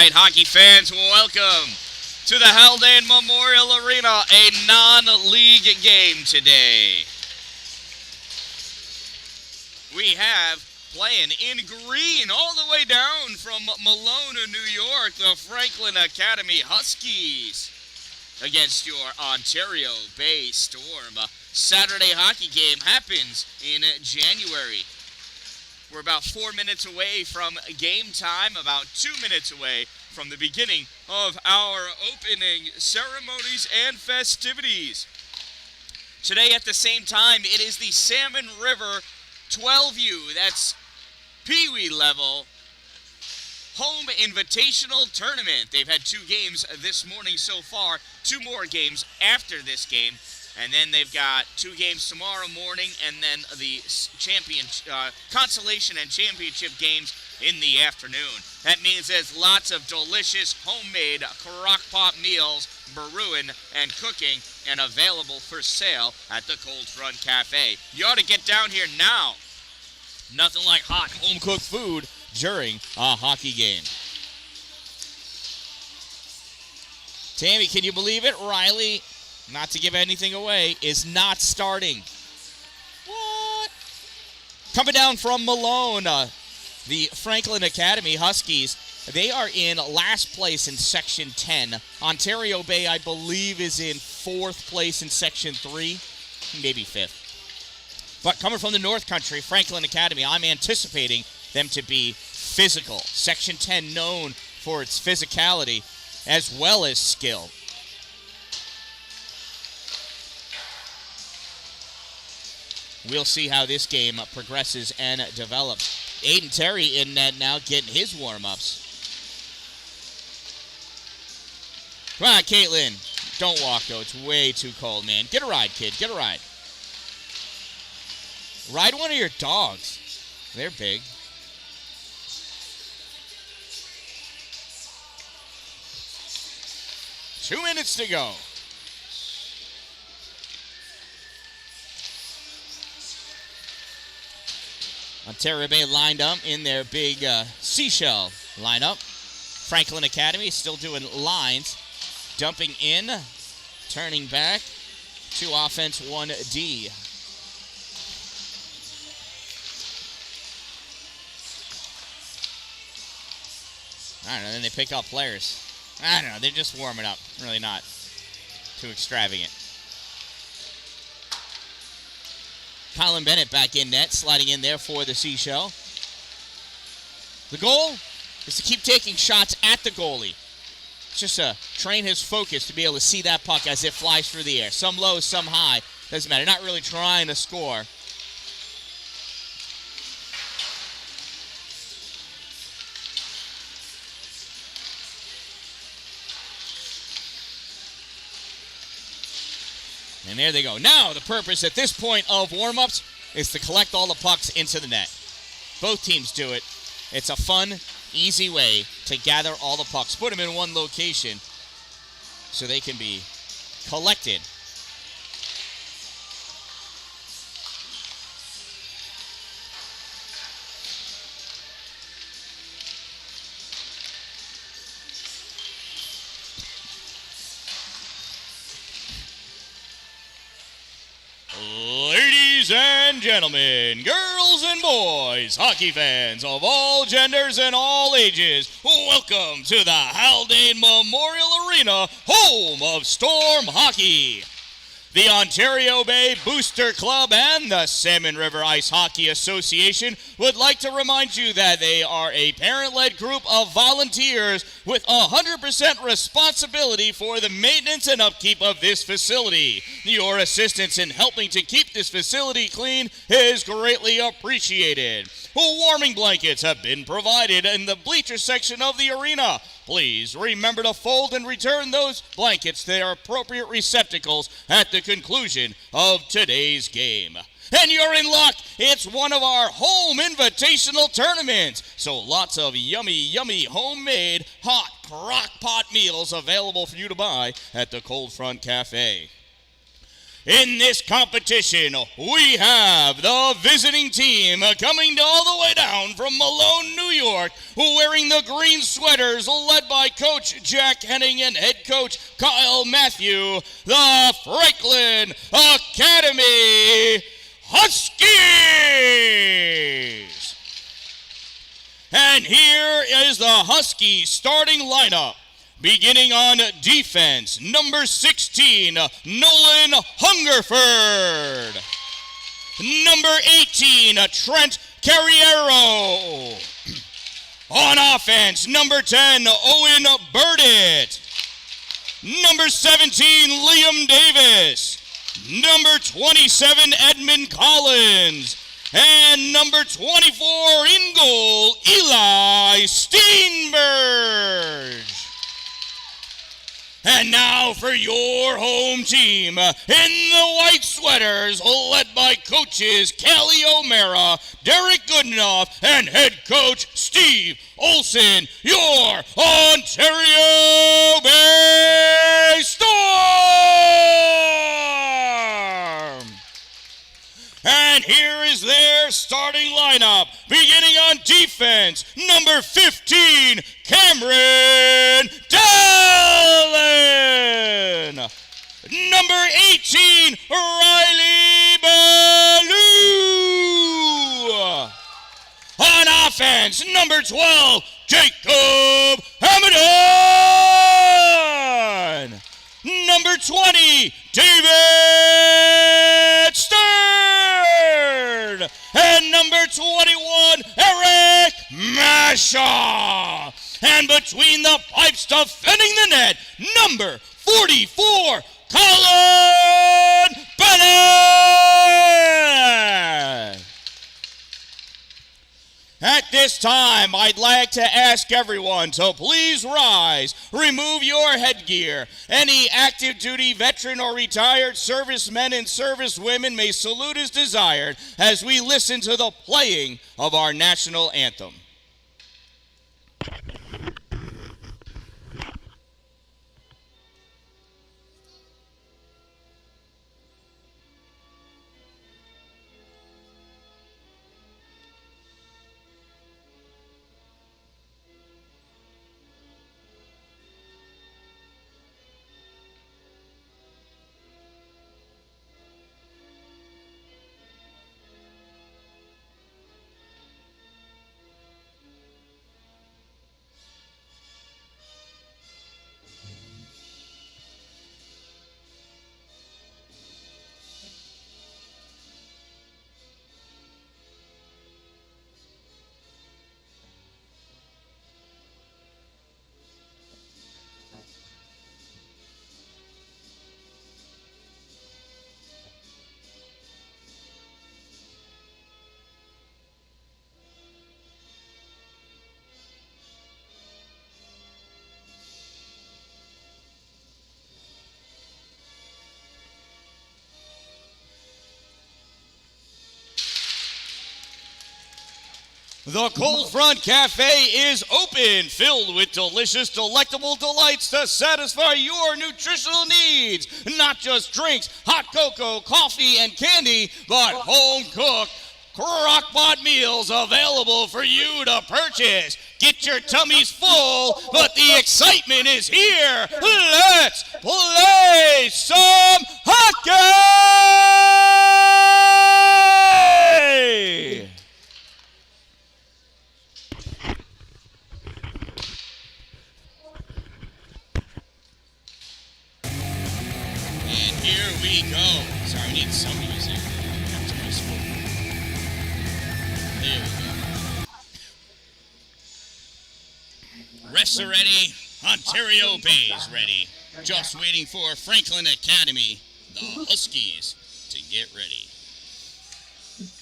right, hockey fans, welcome to the Haldane Memorial Arena, a non-league game today. We have playing in green all the way down from Malone, New York, the Franklin Academy Huskies against your Ontario Bay Storm. A Saturday hockey game happens in January. We're about 4 minutes away from game time, about 2 minutes away from the beginning of our opening ceremonies and festivities. Today at the same time, it is the Salmon River 12U, that's Pee Wee level, home invitational tournament. They've had 2 games this morning so far, 2 more games after this game. And then they've got 2 games tomorrow morning, and then the consolation and championship games in the afternoon. That means there's lots of delicious homemade crock-pot meals brewing and cooking and available for sale at the Cold Front Cafe. You ought to get down here now. Nothing like hot home-cooked food during a hockey game. Tammy, can you believe it? Riley, not to give anything away, is not starting. What? Coming down from Malone, the Franklin Academy Huskies, they are in last place in Section 10. Ontario Bay, I believe, is in 4th place in Section 3, maybe 5th. But coming from the North Country, Franklin Academy, I'm anticipating them to be physical. Section 10 known for its physicality as well as skill. We'll see how this game progresses and develops. Aiden Terry in net now getting his warm-ups. Come on, Caitlin. Don't walk, though. It's way too cold, man. Get a ride, kid. Get a ride. Ride one of your dogs. They're big. Two minutes to go. Ontario Bay lined up in their big seashell lineup. Franklin Academy still doing lines. Dumping in. Turning back. 2 offense, 1 D. I don't know, then they pick up players. I don't know, they're just warming up. Really not too extravagant. Colin Bennett back in net, sliding in there for the Seashell. The goal is to keep taking shots at the goalie. It's just to train his focus to be able to see that puck as it flies through the air. Some low, some high. Doesn't matter. Not really trying to score. And there they go. Now, the purpose at this point of warm-ups is to collect all the pucks into the net. Both teams do it. It's a fun, easy way to gather all the pucks. Put them in one location so they can be collected. Ladies and gentlemen, girls and boys, hockey fans of all genders and all ages, welcome to the Haldane Memorial Arena, home of Storm Hockey. The Ontario Bay Booster Club and the Salmon River Ice Hockey Association would like to remind you that they are a parent-led group of volunteers with 100% responsibility for the maintenance and upkeep of this facility. Your assistance in helping to keep this facility clean is greatly appreciated. Warming blankets have been provided in the bleacher section of the arena. Please remember to fold and return those blankets to their appropriate receptacles at the conclusion of today's game. And you're in luck. It's one of our home invitational tournaments. So lots of yummy, yummy homemade hot crock pot meals available for you to buy at the Cold Front Cafe. In this competition, we have the visiting team coming all the way down from Malone, New York, wearing the green sweaters, led by Coach Jack Henning and head coach Kyle Matthew, the Franklin Academy Huskies. And here is the Huskies starting lineup. Beginning on defense, number 16, Nolan Hungerford. Number 18, Trent Carriero. On offense, number 10, Owen Burdett. Number 17, Liam Davis. Number 27, Edmund Collins. And number 24, in goal, Eli Steenberg. And now for your home team, in the white sweaters, led by coaches Callie O'Mara, Derek Goodenough, and head coach Steve Olson, your Ontario Bay Storm! And here is their starting lineup. Beginning on defense, number 15, Cameron Dan-Dalin. Number 18, Riley Ballou. On offense, number 12, Jacob Hamadon. Number 20, David Stern. And number 21, Eric Mashaw. And between the pipes defending the net, number 44, Colin Bennett. At this time, I'd like to ask everyone to please rise, remove your headgear. Any active duty veteran or retired servicemen and servicewomen may salute as desired as we listen to the playing of our national anthem. The Cold Front Cafe is open, filled with delicious, delectable delights to satisfy your nutritional needs. Not just drinks, hot cocoa, coffee, and candy, but home-cooked, crock-pot meals available for you to purchase. Get your tummies full, but the excitement is here. Let's play some hockey! And here we go. Sorry, we need some music. There we go. Refs are ready. Ontario Bay is ready. Just waiting for Franklin Academy, the Huskies, to get ready.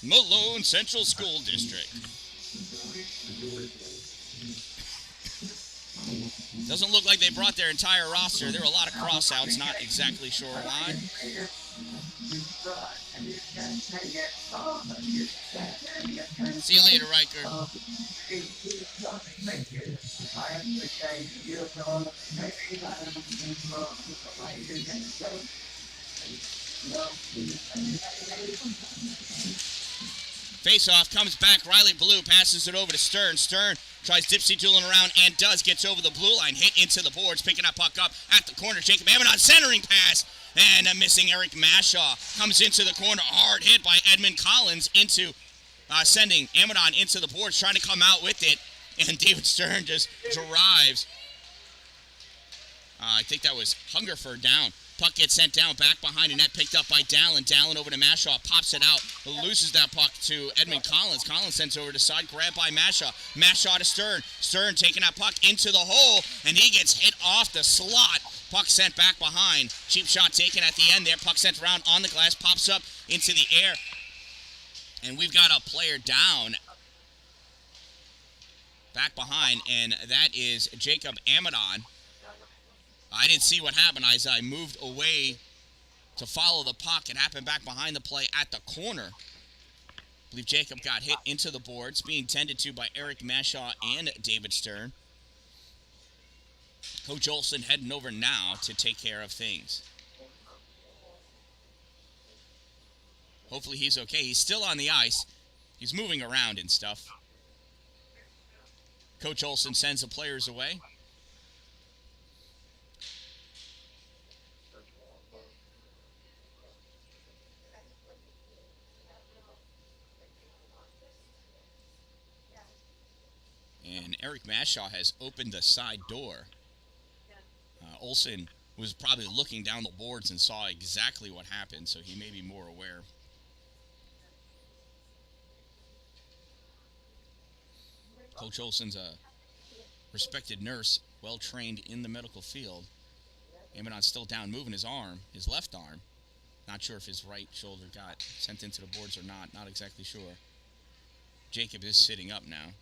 Malone Central School District. Doesn't look like they brought their entire roster. There were a lot of cross-outs, not exactly sure why. See you later, Riker. Face-off comes back. Riley Blue passes it over to Stern. Stern tries dipsy-dueling around and gets over the blue line. Hit into the boards. Picking that puck up at the corner. Jacob Amadon centering pass. And missing Eric Mashaw. Comes into the corner. Hard hit by Edmund Collins into sending Amadon into the boards. Trying to come out with it. And David Stern just drives. I think that was Hungerford down. Puck gets sent down, back behind the net, picked up by Dalin. Dalin over to Mashaw, pops it out, loses that puck to Edmund Collins. Collins sends over to side, grabbed by Mashaw. Mashaw to Stern. Stern taking that puck into the hole, and he gets hit off the slot. Puck sent back behind. Cheap shot taken at the end there. Puck sent around on the glass, pops up into the air. And we've got a player down back behind, and that is Jacob Amadon. I didn't see what happened as I moved away to follow the puck. It happened back behind the play at the corner. I believe Jacob got hit into the boards, being tended to by Eric Mashaw and David Stern. Coach Olson heading over now to take care of things. Hopefully he's okay. He's still on the ice. He's moving around and stuff. Coach Olson sends the players away. And Eric Mashaw has opened the side door. Olson was probably looking down the boards and saw exactly what happened, so he may be more aware. Coach Olson's a respected nurse, well-trained in the medical field. Amadon's still down, moving his arm, his left arm. Not sure if his right shoulder got sent into the boards or not exactly sure. Jacob is sitting up now.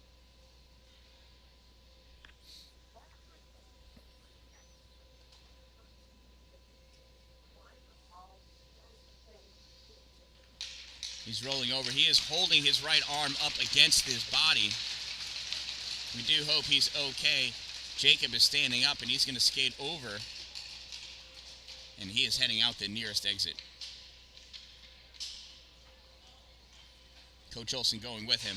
He's rolling over. He is holding his right arm up against his body. We do hope he's okay. Jacob is standing up, and he's going to skate over. And he is heading out the nearest exit. Coach Olson going with him.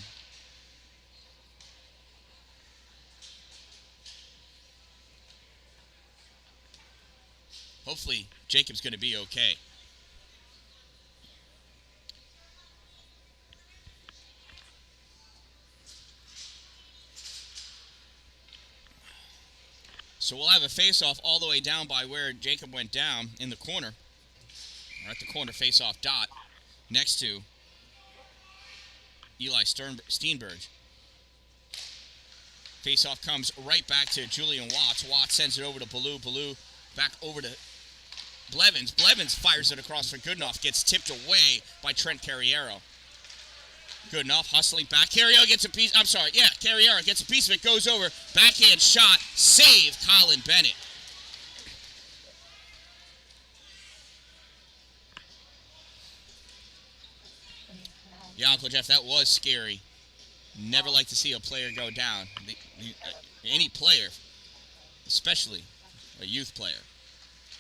Hopefully, Jacob's going to be okay. So we'll have a face-off all the way down by where Jacob went down in the corner. Or at the corner face-off dot next to Eli Steenberg. Face-off comes right back to Julian Watts. Watts sends it over to Ballou. Ballou back over to Blevins. Blevins fires it across for Goodenough. Gets tipped away by Trent Carriero. Goodenough hustling back. Carriero gets a piece. Carriero gets a piece of it. Goes over. Backhand shot. Save Colin Bennett. Yeah, Uncle Jeff, that was scary. Never like to see a player go down. Any player, especially a youth player.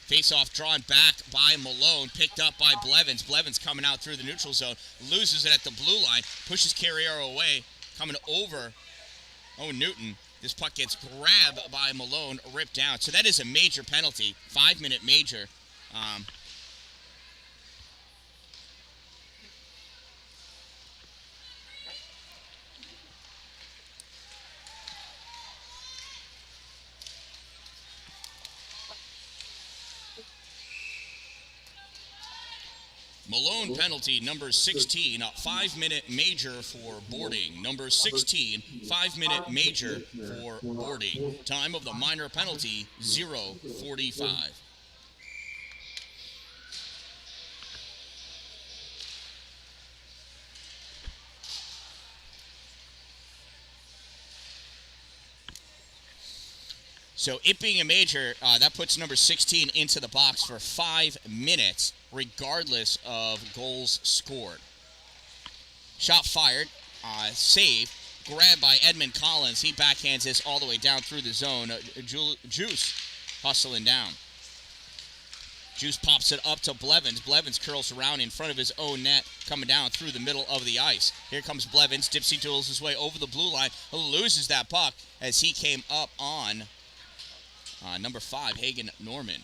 Face-off drawn back by Malone, picked up by Blevins. Blevins coming out through the neutral zone, loses it at the blue line, pushes Carriero away, coming over Owen Newton. This puck gets grabbed by Malone, ripped down. So that is a major penalty, 5-minute major. Malone penalty, number 16, a 5-minute major for boarding. Number 16, 5-minute major for boarding. Time of the minor penalty, 0:45. So it being a major, that puts number 16 into the box for 5 minutes, regardless of goals scored. Shot fired, save, grabbed by Edmund Collins. He backhands this all the way down through the zone. Juice hustling down. Juice pops it up to Blevins. Blevins curls around in front of his own net, coming down through the middle of the ice. Here comes Blevins. Dipsy doodles his way over the blue line. Loses that puck as he came up on number 5, Hagen Norman.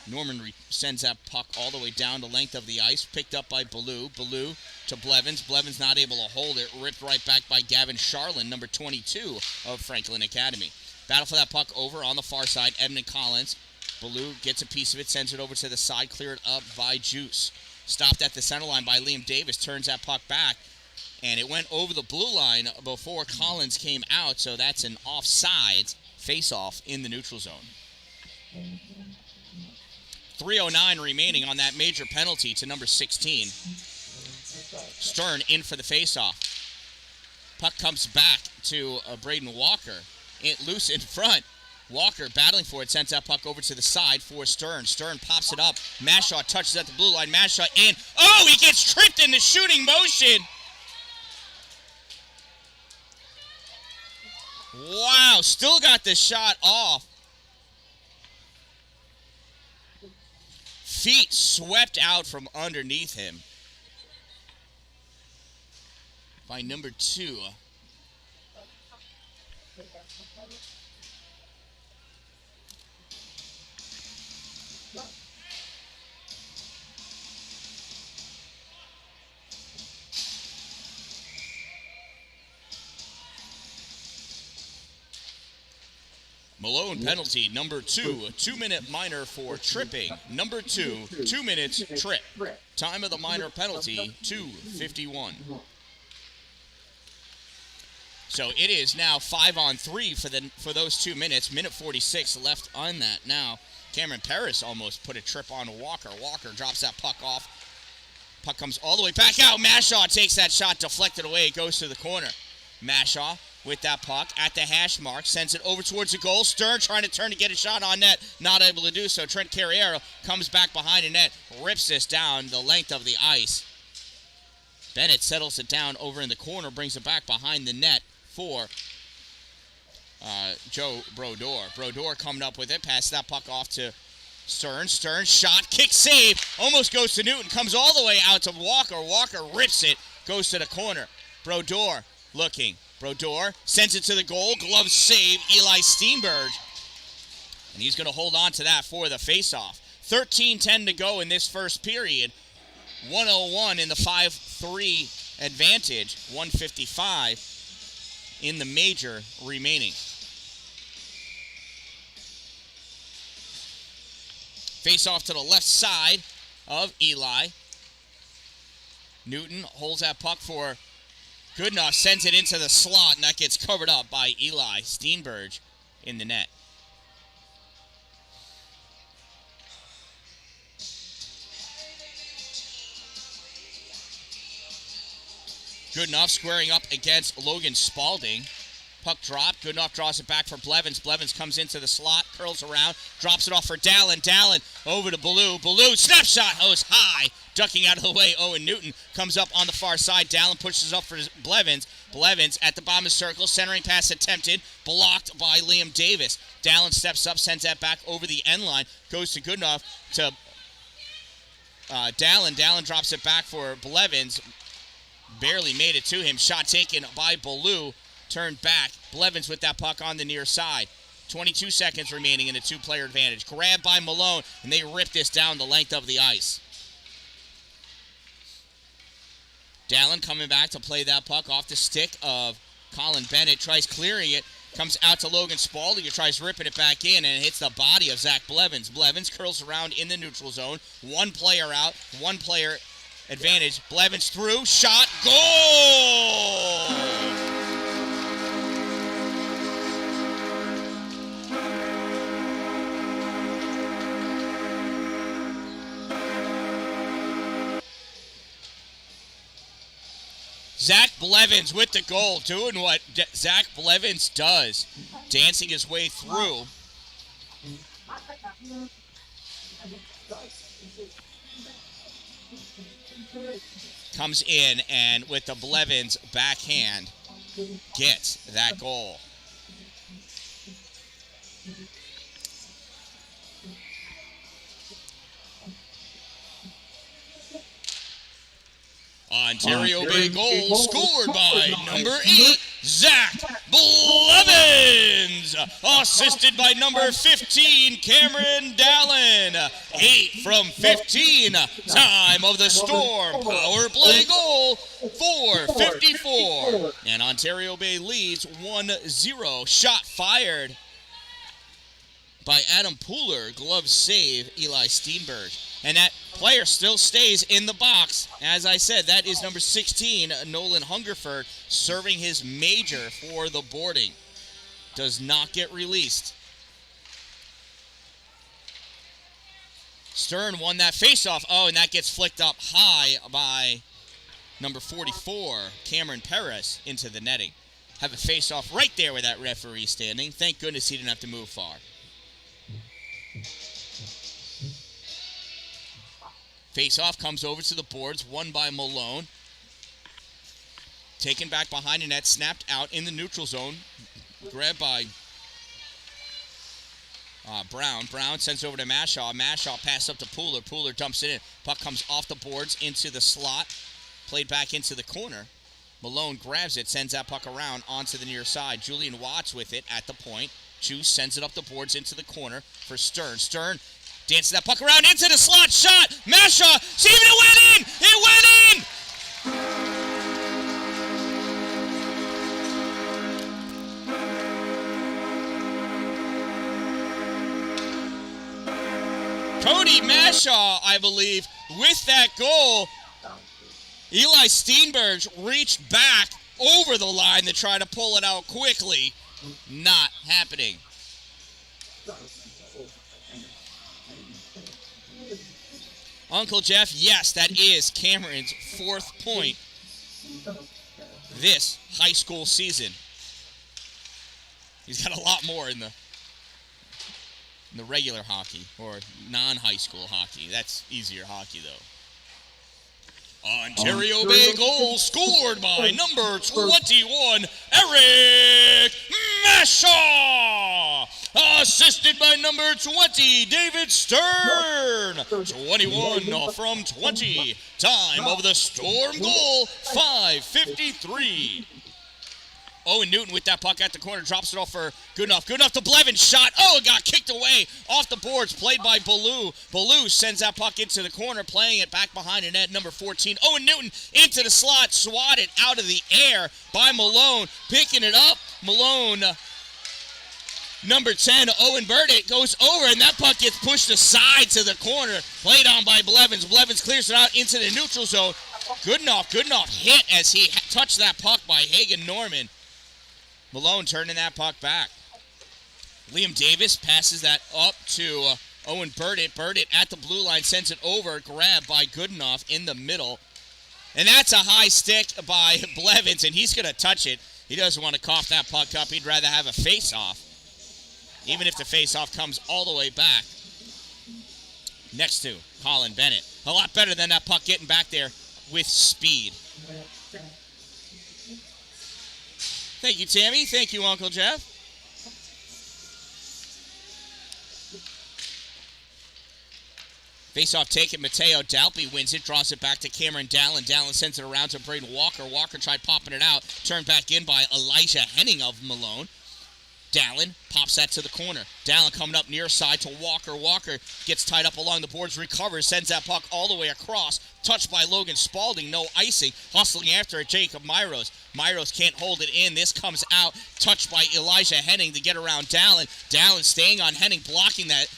Norman sends that puck all the way down the length of the ice, picked up by Ballou. Ballou to Blevins. Blevins not able to hold it. Ripped right back by Gavin Charlin, number 22 of Franklin Academy. Battle for that puck over on the far side. Edmund Collins. Ballou gets a piece of it, sends it over to the side, cleared up by Juice. Stopped at the center line by Liam Davis, turns that puck back, and it went over the blue line before Collins came out, so that's an offside face-off in the neutral zone. 3:09 remaining on that major penalty to number 16. Stern in for the face-off. Puck comes back to Braden Walker. Loose in front. Walker battling for it, sends that puck over to the side for Stern. Stern pops it up. Mashaw touches at the blue line. Mashaw in. Oh, he gets tripped in the shooting motion. Wow, still got the shot off. Feet swept out from underneath him by number 2. Malone penalty, number 2, 2-minute minor for tripping. Number 2, 2 minutes trip. Time of the minor penalty, 2:51. So it is now 5-on-3 for those 2 minutes. Minute 46 left on that now. Cameron Paris almost put a trip on Walker. Walker drops that puck off. Puck comes all the way back out. Mashaw takes that shot, deflected away. It goes to the corner. Mashaw with that puck at the hash mark, sends it over towards the goal. Stern trying to turn to get a shot on net, not able to do so. Trent Carriero comes back behind the net, rips this down the length of the ice. Bennett settles it down over in the corner, brings it back behind the net for Joe Brodeur. Brodeur coming up with it, passes that puck off to Stern. Stern shot, kick, save, almost goes to Newton, comes all the way out to Walker. Walker rips it, goes to the corner. Brodeur looking. Brodeur sends it to the goal. Glove save, Eli Steenberg. And he's going to hold on to that for the faceoff. 13:10 to go in this first period. 1:01 in the 5-3 advantage. 1:55 in the major remaining. Faceoff to the left side of Eli. Newton holds that puck for Goodenough, sends it into the slot, and that gets covered up by Eli Steenberg in the net. Goodenough squaring up against Logan Spaulding. Puck drop. Goodenough draws it back for Blevins. Blevins comes into the slot, curls around, drops it off for Dallin. Dallin over to Ballou. Ballou, snapshot, goes high. Ducking out of the way, Owen Newton comes up on the far side. Dallin pushes up for Blevins. Blevins at the bottom of the circle. Centering pass attempted. Blocked by Liam Davis. Dallin steps up, sends that back over the end line. Goes to Goodenough to Dallin. Dallin drops it back for Blevins. Barely made it to him. Shot taken by Ballou. Turned back. Blevins with that puck on the near side. 22 seconds remaining in a two-player advantage. Grabbed by Malone, and they rip this down the length of the ice. Dallin coming back to play that puck off the stick of Colin Bennett. Tries clearing it. Comes out to Logan Spaulding, who tries ripping it back in, and it hits the body of Zach Blevins. Blevins curls around in the neutral zone. One player out. One player advantage. Blevins through. Shot. Goal! Zach Blevins with the goal, doing what Zach Blevins does, dancing his way through. Comes in and with the Blevins backhand gets that goal. Ontario Bay goal scored by number 8, Zach Blevins. Assisted by number 15, Cameron Dallin. 8 from 15. Time of the Storm. Power play goal, 4:54. And Ontario Bay leads 1-0. Shot fired by Adam Pooler. Glove save, Eli Steenberg. And that player still stays in the box. As I said, that is number 16, Nolan Hungerford, serving his major for the boarding. Does not get released. Stern won that faceoff. Oh, and that gets flicked up high by number 44, Cameron Perez, into the netting. Have a faceoff right there with that referee standing. Thank goodness he didn't have to move far. Face-off comes over to the boards, won by Malone. Taken back behind the net, snapped out in the neutral zone. Grabbed by Brown. Brown sends over to Mashaw. Mashaw passes up to Pooler. Pooler dumps it in. Puck comes off the boards into the slot. Played back into the corner. Malone grabs it, sends that puck around onto the near side. Julian Watts with it at the point. Juice sends it up the boards into the corner for Stern. Stern dances that puck around into the slot. Shot. Mashaw. See if it went in. It went in. Cody Mashaw, I believe, with that goal. Eli Steenberg reached back over the line to try to pull it out quickly. Not happening. Uncle Jeff, yes, that is Cameron's 4th point this high school season. He's got a lot more in the regular hockey or non-high school hockey. That's easier hockey, though. Ontario Bay goal scored by number 21, Eric Mashaw. Assisted by number 20, David Stern. 21 from 20. Time of the Storm goal, 5:53. Owen Newton with that puck at the corner, drops it off for Goodenough. Goodenough to Blevins, shot. Oh, it got kicked away off the boards, played by Ballou. Ballou sends that puck into the corner, playing it back behind the net, number 14. Owen Newton into the slot, swatted out of the air by Malone. Picking it up, Malone. Number 10, Owen Burdett, goes over, and that puck gets pushed aside to the corner. Played on by Blevins. Blevins clears it out into the neutral zone. Goodenough hit as he touched that puck by Hagen Norman. Malone turning that puck back. Liam Davis passes that up to Owen Burdett. Burdett at the blue line sends it over. Grabbed by Goodenough in the middle. And that's a high stick by Blevins, and he's going to touch it. He doesn't want to cough that puck up. He'd rather have a face-off, even if the face-off comes all the way back. Next to Colin Bennett. A lot better than that puck getting back there with speed. Thank you, Tammy. Thank you, Uncle Jeff. Face-off taken. Mateo Dalpe wins it. Draws it back to Cameron Dallin. Dallin sends it around to Braden Walker. Walker tried popping it out. Turned back in by Elijah Henning of Malone. Dallin pops that to the corner. Dallin coming up near side to Walker. Walker gets tied up along the boards, recovers, sends that puck all the way across. Touched by Logan Spalding, no icing. Hustling after it, Jacob Myros. Myros can't hold it in. This comes out. Touched by Elijah Henning to get around Dallin. Dallin staying on Henning, blocking that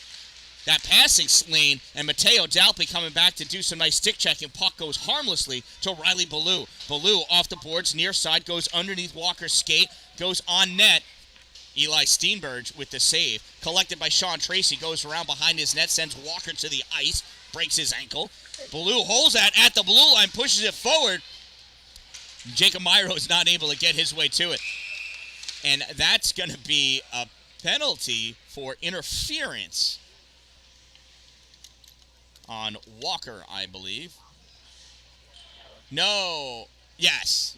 passing lane. And Mateo Dalpe coming back to do some nice stick checking. Puck goes harmlessly to Riley Ballou. Ballou off the boards, near side, goes underneath Walker's skate, goes on net. Eli Steenberg with the save. Collected by Sean Tracy. Goes around behind his net. Sends Walker to the ice. Breaks his ankle. Ballou holds that at the blue line. Pushes it forward. Jacob Myro is not able to get his way to it. And that's going to be a penalty for interference on Walker, I believe. No. Yes.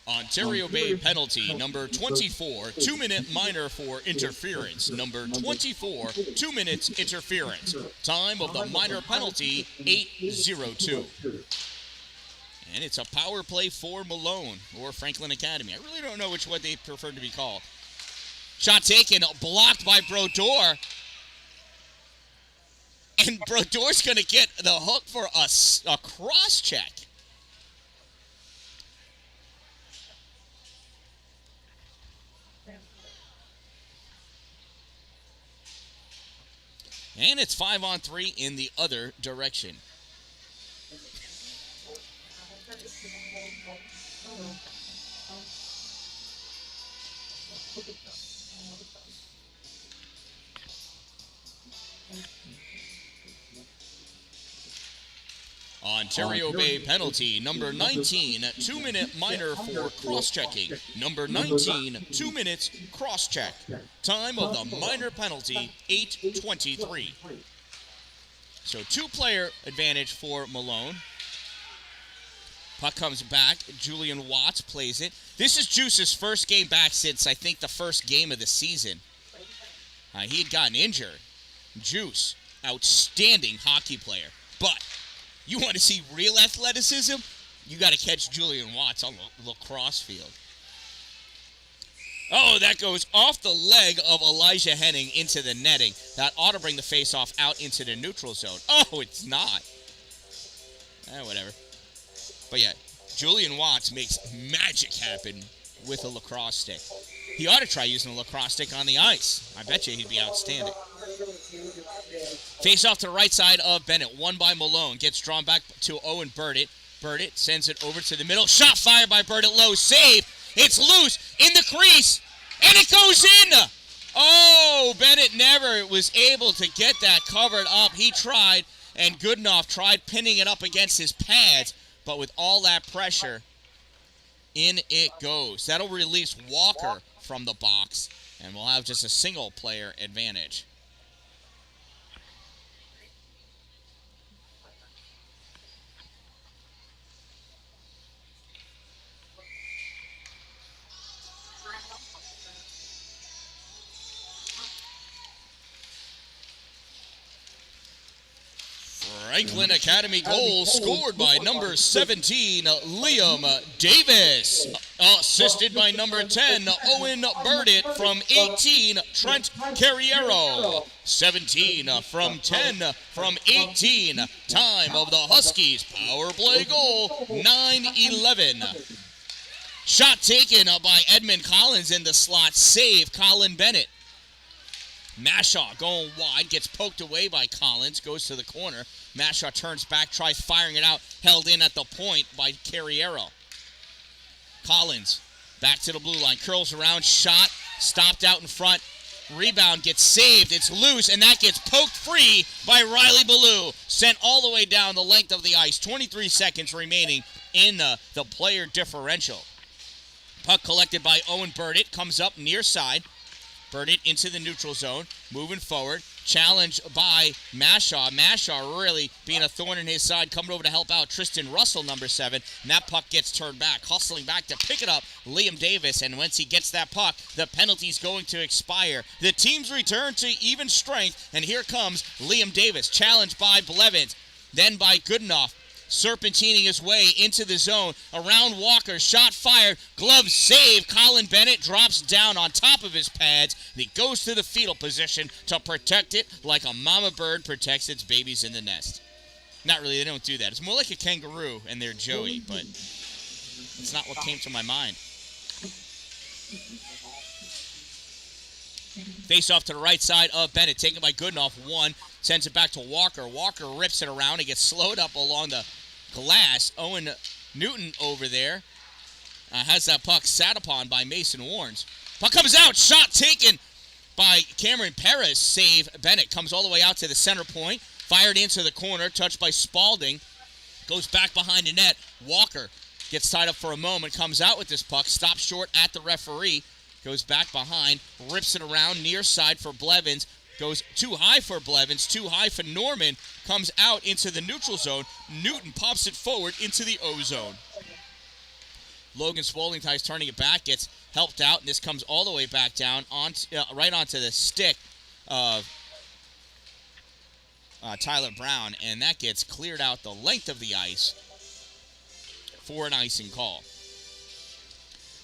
Ontario Bay penalty, number 24, 2-minute minor for interference. Number 24, 2 minutes interference. Time of the minor penalty, 8:02. And it's a power play for Malone or Franklin Academy. I really don't know which one they prefer to be called. Shot taken, blocked by Brodeur. And Brodeur's going to get the hook for a cross check. And it's 5-on-3 in the other direction. Ontario Bay penalty, number 19, 2-minute minor for cross-checking. Number 19, 2 minutes cross-check. Time of the minor penalty, 8:23. So 2-player advantage for Malone. Puck comes back. Julian Watts plays it. This is Juice's first game back since, I think, the first game of the season. He had gotten injured. Juice, outstanding hockey player. But you want to see real athleticism? You got to catch Julian Watts on the lacrosse field. Oh, that goes off the leg of Elijah Henning into the netting. That ought to bring the faceoff out into the neutral zone. Oh, it's not. Whatever. But yeah, Julian Watts makes magic happen with a lacrosse stick. He ought to try using a lacrosse stick on the ice. I bet you he'd be outstanding. Face off to the right side of Bennett. Won by Malone. Gets drawn back to Owen Burdett. Burdett sends it over to the middle. Shot fired by Burdett. Low save. It's loose in the crease. And it goes in. Oh, Bennett never was able to get that covered up. He tried, and Goodenough tried pinning it up against his pads. But with all that pressure, in it goes. That'll release Walker from the box, and we'll have just a single-player advantage. Franklin Academy goal scored by number 17, Liam Davis. Assisted by number 10, Owen Burdett. From 18, Trent Carriero. 17 from 10 from 18. Time of the Huskies. Power play goal, 9:11. Shot taken by Edmund Collins in the slot. Save, Colin Bennett. Mashaw going wide, gets poked away by Collins, goes to the corner. Mashaw turns back, tries firing it out, held in at the point by Carriero. Collins back to the blue line, curls around, shot, stopped out in front. Rebound gets saved, it's loose, and that gets poked free by Riley Ballou. Sent all the way down the length of the ice, 23 seconds remaining in the player differential. Puck collected by Owen Burdett, comes up near side. Burdett into the neutral zone, moving forward. Challenge by Mashaw. Mashaw really being a thorn in his side, coming over to help out Tristan Russell, number 7. And that puck gets turned back. Hustling back to pick it up, Liam Davis. And once he gets that puck, the penalty's going to expire. The teams return to even strength. And here comes Liam Davis. Challenged by Blevins, then by Goodenough. Serpentining his way into the zone. Around Walker. Shot fired. Glove save. Colin Bennett drops down on top of his pads. And he goes to the fetal position to protect it like a mama bird protects its babies in the nest. Not really. They don't do that. It's more like a kangaroo and they're Joey, but it's not what came to my mind. Face off to the right side of Bennett. Taken by Goodenough. 1. Sends it back to Walker. Walker rips it around. It gets slowed up along the glass. Owen Newton over there has that puck sat upon by Mason Warnes. Puck comes out. Shot taken by Cameron Perez. Save. Bennett comes all the way out to the center point. Fired into the corner. Touched by Spalding. Goes back behind the net. Walker gets tied up for a moment. Comes out with this puck. Stops short at the referee. Goes back behind. Rips it around near side for Blevins. Goes too high for Blevins, too high for Norman. Comes out into the neutral zone. Newton pops it forward into the O zone. Logan Spaulding tries turning it back, gets helped out, and this comes all the way back down, right onto the stick of Tyler Brown, and that gets cleared out the length of the ice for an icing call.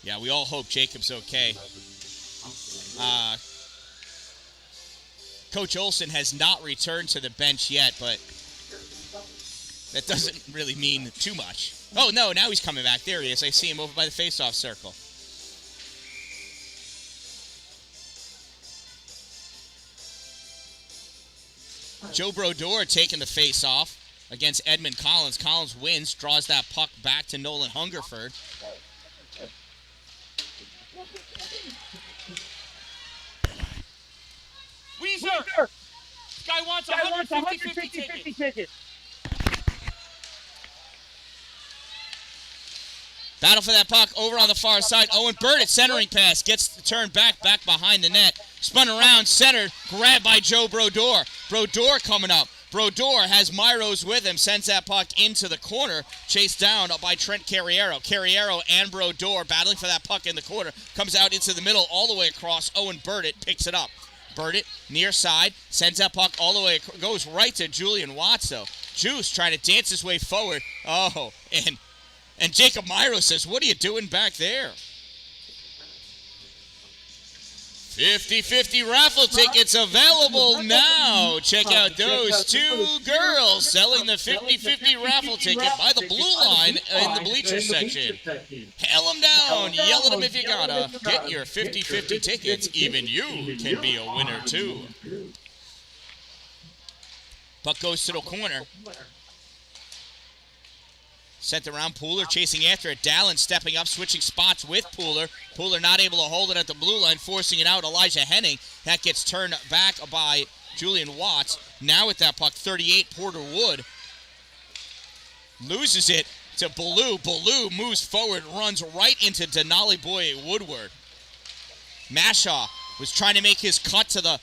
Yeah, we all hope Jacob's okay. Coach Olson has not returned to the bench yet, but that doesn't really mean too much. Oh, no, now he's coming back. There he is. I see him over by the faceoff circle. Joe Brodeur taking the face-off against Edmund Collins. Collins wins, draws that puck back to Nolan Hungerford. Weezer! This guy wants 150 tickets. Battle for that puck over on the far side. Owen Burdett centering pass. Gets the turn back behind the net. Spun around, centered, grabbed by Joe Brodeur. Brodeur coming up. Brodeur has Myros with him. Sends that puck into the corner. Chased down by Trent Carriero. Carriero and Brodeur battling for that puck in the corner. Comes out into the middle all the way across. Owen Burdett picks it up. Burdett, near side, sends that puck all the way, goes right to Julian Watts, though. Juice trying to dance his way forward. Oh, and Jacob Myro says, what are you doing back there? 50-50 raffle tickets available now. Check out those two girls selling the 50-50 raffle ticket by the blue line in the bleacher section. Hail them down. Yell at them if you gotta. Get your 50-50 tickets. Even you can be a winner, too. Puck goes to the corner. Sent around, Pooler chasing after it. Dalin stepping up, switching spots with Pooler. Pooler not able to hold it at the blue line, forcing it out. Elijah Henning. That gets turned back by Julian Watts. Now with that puck, 38, Porter Wood loses it to Ballou. Ballou moves forward, runs right into Denali Boye Woodward. Mashaw was trying to make his cut to the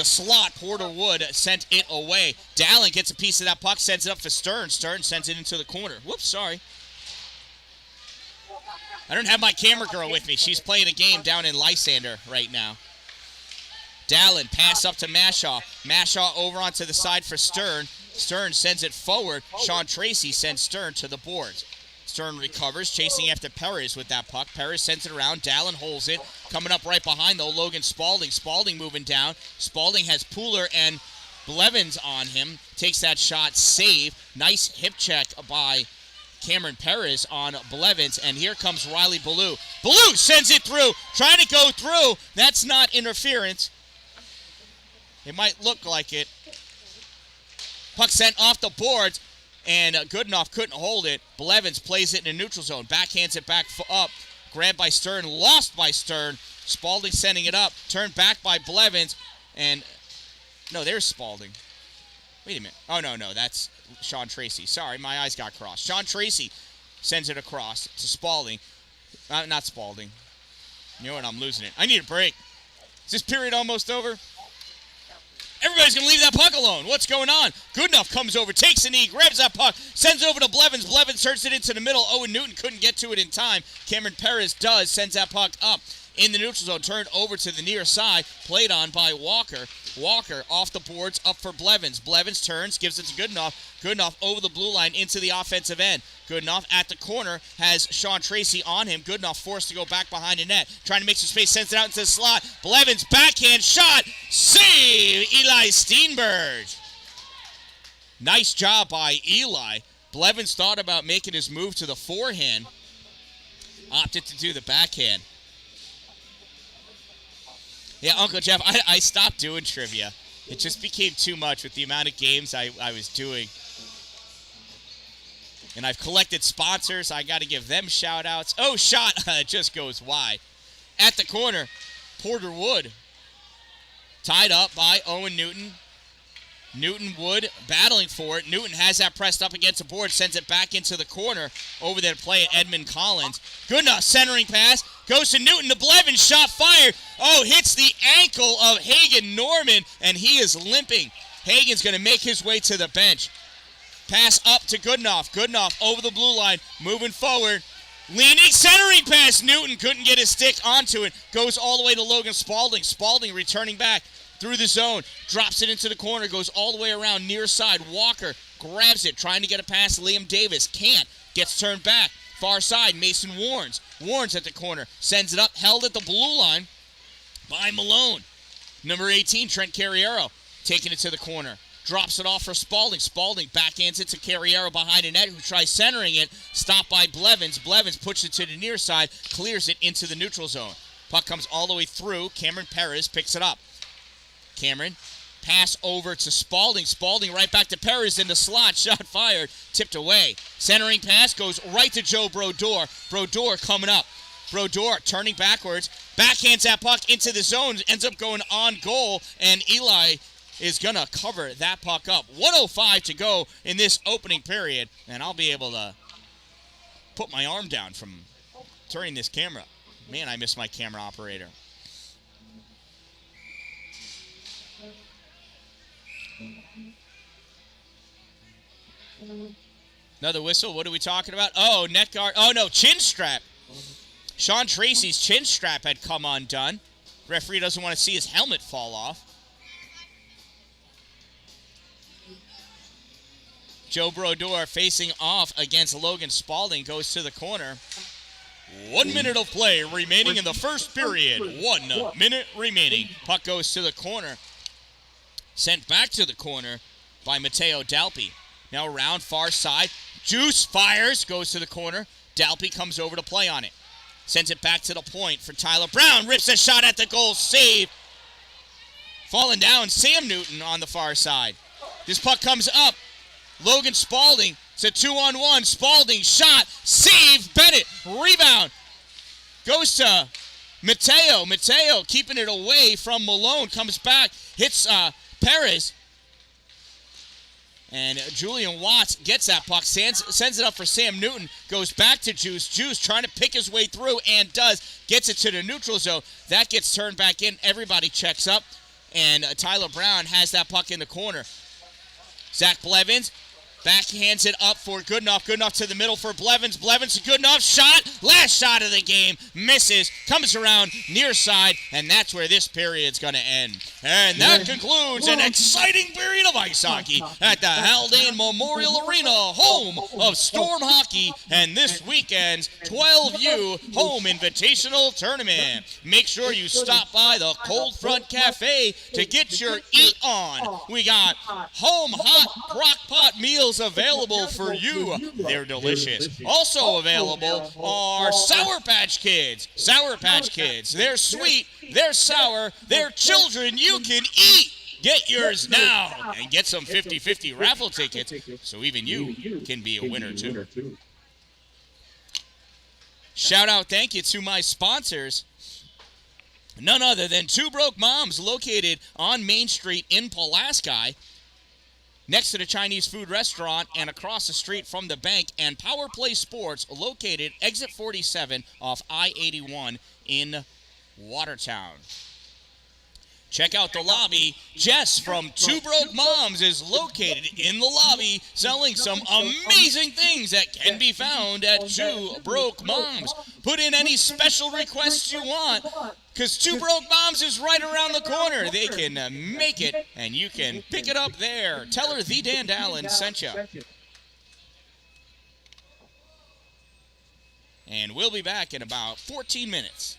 slot. Porter Wood sent it away. Dalin gets a piece of that puck, sends it up for Stern. Stern sends it into the corner. Whoops, sorry. I don't have my camera girl with me. She's playing a game down in Lysander right now. Dalin, pass up to Mashaw. Mashaw over onto the side for Stern. Stern sends it forward. Sean Tracy sends Stern to the boards. Stern recovers, chasing after Perez with that puck. Perez sends it around. Dalin holds it. Coming up right behind, though, Logan Spaulding. Spaulding moving down. Spaulding has Pooler and Blevins on him. Takes that shot, save. Nice hip check by Cameron Perez on Blevins. And here comes Riley Ballou. Ballou sends it through. Trying to go through. That's not interference. It might look like it. Puck sent off the boards. And Goodenough couldn't hold it. Blevins plays it in a neutral zone. Backhands it back up. Grabbed by Stern. Lost by Stern. Spaulding sending it up. Turned back by Blevins. And, no, there's Spaulding. Wait a minute. Oh, no. That's Sean Tracy. Sorry, my eyes got crossed. Sean Tracy sends it across to Spaulding. Not Spaulding. You know what? I'm losing it. I need a break. Is this period almost over? Everybody's going to leave that puck alone. What's going on? Goodenough comes over, takes a knee, grabs that puck, sends it over to Blevins. Blevins turns it into the middle. Owen Newton couldn't get to it in time. Cameron Perez does, sends that puck up in the neutral zone, turned over to the near side, played on by Walker. Walker off the boards, up for Blevins. Blevins turns, gives it to Goodenough. Goodenough over the blue line into the offensive end. Goodenough at the corner has Sean Tracy on him. Goodenough forced to go back behind the net. Trying to make some space, sends it out into the slot. Blevins backhand shot. Save Eli Steenberg. Nice job by Eli. Blevins thought about making his move to the forehand. Opted to do the backhand. Yeah, Uncle Jeff, I stopped doing trivia. It just became too much with the amount of games I was doing. And I've collected sponsors. I got to give them shout-outs. Oh, shot. It just goes wide. At the corner, Porter Wood. Tied up by Owen Newton. Newton Wood battling for it. Newton has that pressed up against the board, sends it back into the corner over there to play at Edmund Collins. Good enough, centering pass, goes to Newton to Blevins, shot fired. Oh, hits the ankle of Hagen Norman, and he is limping. Hagen's going to make his way to the bench. Pass up to Goodenough. Goodenough over the blue line, moving forward. Leaning, centering pass. Newton couldn't get his stick onto it. Goes all the way to Logan Spalding. Spalding returning back through the zone. Drops it into the corner. Goes all the way around near side. Walker grabs it. Trying to get it past Liam Davis. Can't. Gets turned back. Far side. Mason Warnes. Warnes at the corner. Sends it up. Held at the blue line by Malone. Number 18, Trent Carriero. Taking it to the corner. Drops it off for Spalding. Spalding backhands it to Carriero behind the net, who tries centering it. Stopped by Blevins. Blevins pushes it to the near side. Clears it into the neutral zone. Puck comes all the way through. Cameron Perez picks it up. Cameron, pass over to Spalding. Spalding right back to Perez in the slot. Shot fired. Tipped away. Centering pass goes right to Joe Brodeur. Brodeur coming up. Brodeur turning backwards. Backhands that puck into the zone. Ends up going on goal. And Eli is going to cover that puck up. 1:05 to go in this opening period, and I'll be able to put my arm down from turning this camera. Man, I miss my camera operator. Another whistle. What are we talking about? Oh, net guard. Oh, no, chin strap. Sean Tracy's chin strap had come undone. Referee doesn't want to see his helmet fall off. Joe Brodeur facing off against Logan Spalding goes to the corner. 1 minute of play remaining in the first period. 1 minute remaining. Puck goes to the corner. Sent back to the corner by Matteo Dalpe. Now around far side. Juice fires, goes to the corner. Dalpe comes over to play on it. Sends it back to the point for Tyler Brown. Rips a shot at the goal. Save. Falling down, Sam Newton on the far side. This puck comes up. Logan Spalding, it's a 2-on-1. Spalding, shot, save, Bennett, rebound. Goes to Mateo. Mateo keeping it away from Malone. Comes back, hits Perez. And Julian Watts gets that puck, sends it up for Sam Newton. Goes back to Juice. Juice trying to pick his way through and does. Gets it to the neutral zone. That gets turned back in. Everybody checks up. And Tyler Brown has that puck in the corner. Zach Blevins backhands it up for Goodenough. Goodenough to the middle for Blevins. Blevins, Goodenough shot. Last shot of the game. Misses. Comes around near side. And that's where this period's going to end. And that concludes an exciting period of ice hockey at the Haldane Memorial Arena, home of Storm Hockey, and this weekend's 12U Home Invitational Tournament. Make sure you stop by the Cold Front Cafe to get your eat on. We got home hot crock pot meals available for you. They're delicious. Also available are Sour Patch Kids. Sour Patch Kids. They're sweet, they're sour, they're children you can eat. Get yours now and get some 50-50 raffle tickets so even you can be a winner too. Shout out, thank you to my sponsors. None other than Two Broke Moms, located on Main Street in Pulaski, next to the Chinese food restaurant and across the street from the bank, and Power Play Sports, located exit 47 off I-81 in Watertown. Check out the lobby. Jess from Two Broke Moms is located in the lobby selling some amazing things that can be found at Two Broke Moms. Put in any special requests you want, because Two Broke Moms is right around the corner. They can make it, and you can pick it up there. Tell her the Dan-Dalin sent you. And we'll be back in about 14 minutes.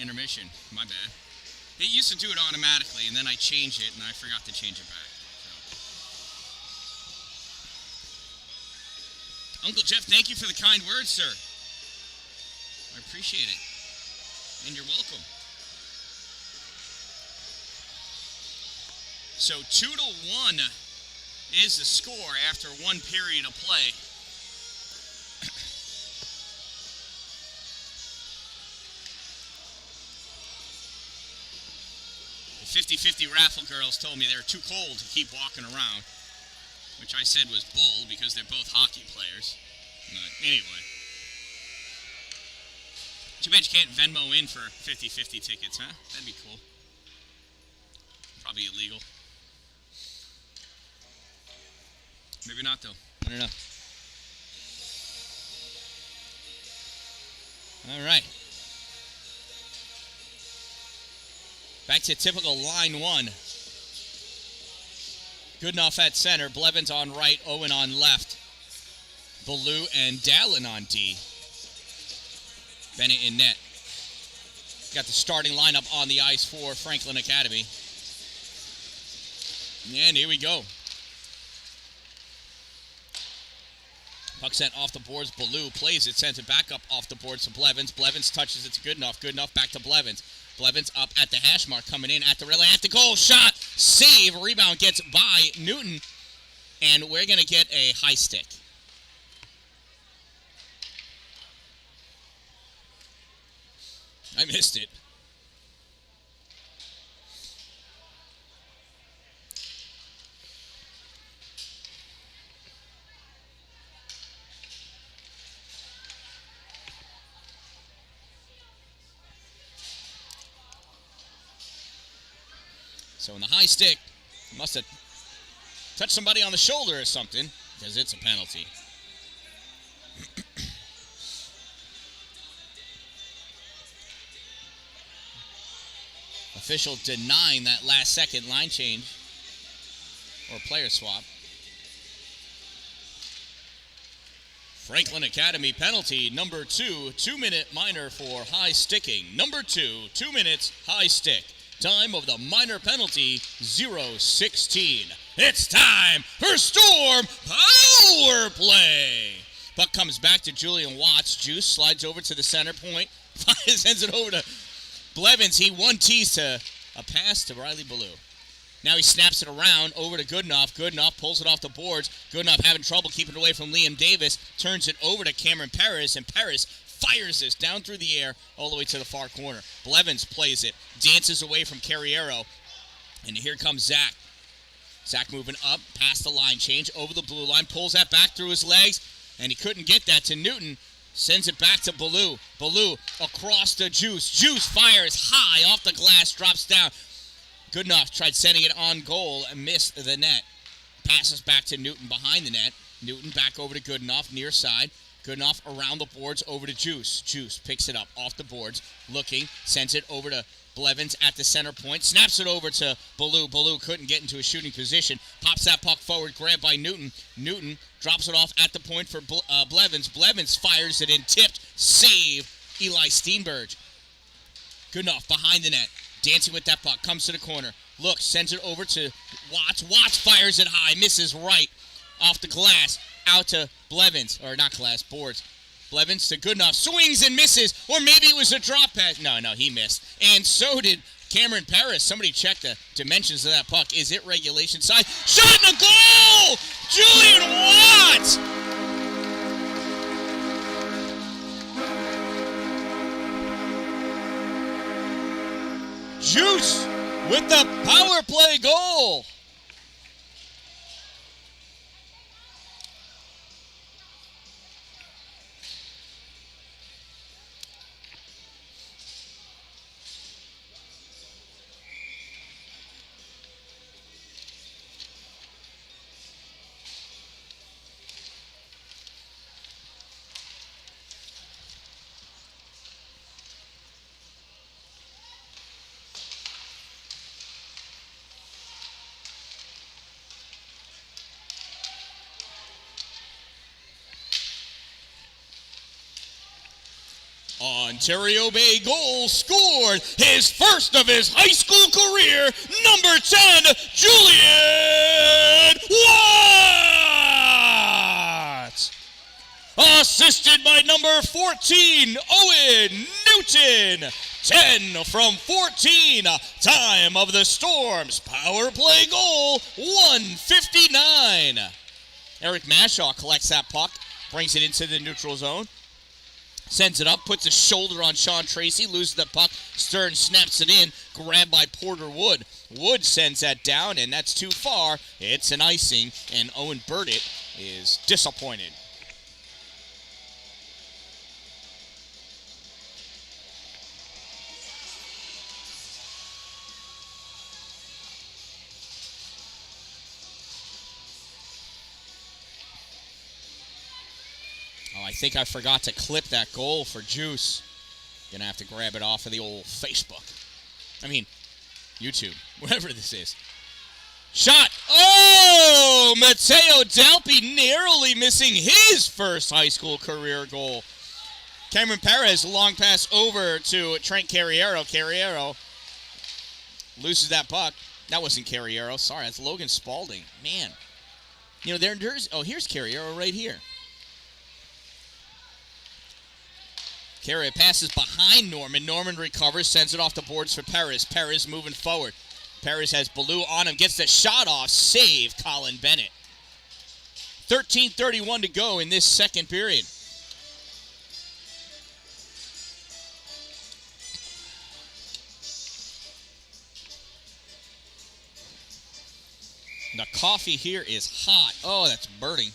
intermission. My bad. It used to do it automatically, and then I changed it, and I forgot to change it back. So. Uncle Jeff, thank you for the kind words, sir. I appreciate it. And you're welcome. So 2-1 is the score after one period of play. The 50-50 raffle girls told me they're too cold to keep walking around, which I said was bull because they're both hockey players. But anyway. Too bad you can't Venmo in for 50-50 tickets, huh? That'd be cool. Probably illegal. Maybe not, though. I don't know. All right. Back to typical line one. Goodenough at center. Blevins on right. Owen on left. Ballou and Dan-Dalin on D. Bennett in net. Got the starting lineup on the ice for Franklin Academy. And here we go. Puck sent off the boards. Ballou plays it, sends it back up off the boards to Blevins. Blevins touches it to Goodenough. Goodenough back to Blevins. Blevins up at the hash mark, coming in at the relay, at the goal. Shot, save, rebound gets by Newton. And we're going to get a high stick. I missed it. So in the high stick, must have touched somebody on the shoulder or something, because it's a penalty. Official denying that last second line change or player swap. Franklin Academy penalty number 2, 2-minute minor for high sticking. Number 2, 2 minutes, high stick. Time of the minor penalty, 0:16. It's time for Storm Power Play. Puck comes back to Julian Watts. Juice slides over to the center point. Sends it over to Blevins. He one-tees to a pass to Riley Ballou. Now he snaps it around over to Goodenough. Goodenough pulls it off the boards. Goodenough having trouble keeping it away from Liam Davis. Turns it over to Cameron Paris, and Paris fires this down through the air all the way to the far corner. Blevins plays it, dances away from Carriero, and here comes Zach. Zach moving up, past the line change, over the blue line, pulls that back through his legs, and he couldn't get that to Newton. Sends it back to Ballou. Ballou across the Juice. Juice fires high off the glass, drops down. Goodenough tried sending it on goal and missed the net. Passes back to Newton behind the net. Newton back over to Goodenough, near side. Goodenough around the boards over to Juice. Juice picks it up off the boards, looking, sends it over to Blevins at the center point, snaps it over to Ballou. Ballou couldn't get into a shooting position, pops that puck forward, grabbed by Newton. Newton drops it off at the point for Blevins. Blevins fires it in, tipped, save, Eli Steenberg. Goodenough behind the net, dancing with that puck, comes to the corner, looks, sends it over to Watts. Watts fires it high, misses right off the glass, out to Blevins, or not glass, boards. Blevins to Goodenough, swings and misses, or maybe it was a drop pass. No, he missed. And so did Cameron Paris. Somebody check the dimensions of that puck. Is it regulation size? Shot in the goal! Julian Watts! Juice with the power play goal. Ontario Bay goal scored, his first of his high school career, number 10, Julian Watt. Assisted by number 14, Owen Newton. 10 from 14. Time of the Storm's power play goal, 1:59. Eric Mashaw collects that puck, brings it into the neutral zone. Sends it up, puts a shoulder on Sean Tracy, loses the puck. Stern snaps it in, grabbed by Porter Wood. Wood sends that down, and that's too far. It's an icing, and Owen Burdett is disappointed. Oh, I think I forgot to clip that goal for Juice. Gonna have to grab it off of the old Facebook. I mean, YouTube, whatever this is. Shot! Oh! Mateo Dalpe narrowly missing his first high school career goal. Cameron Perez, long pass over to Trent Carriero. Carriero loses that puck. That wasn't Carriero. Sorry, that's Logan Spaulding. Man. You know, there's... Oh, here's Carriero right here. Carrier passes behind Norman. Norman recovers, sends it off the boards for Perez. Perez moving forward. Perez has Ballou on him, gets the shot off. Save Colin Bennett. 13:31 to go in this second period. The coffee here is hot. Oh, that's burning.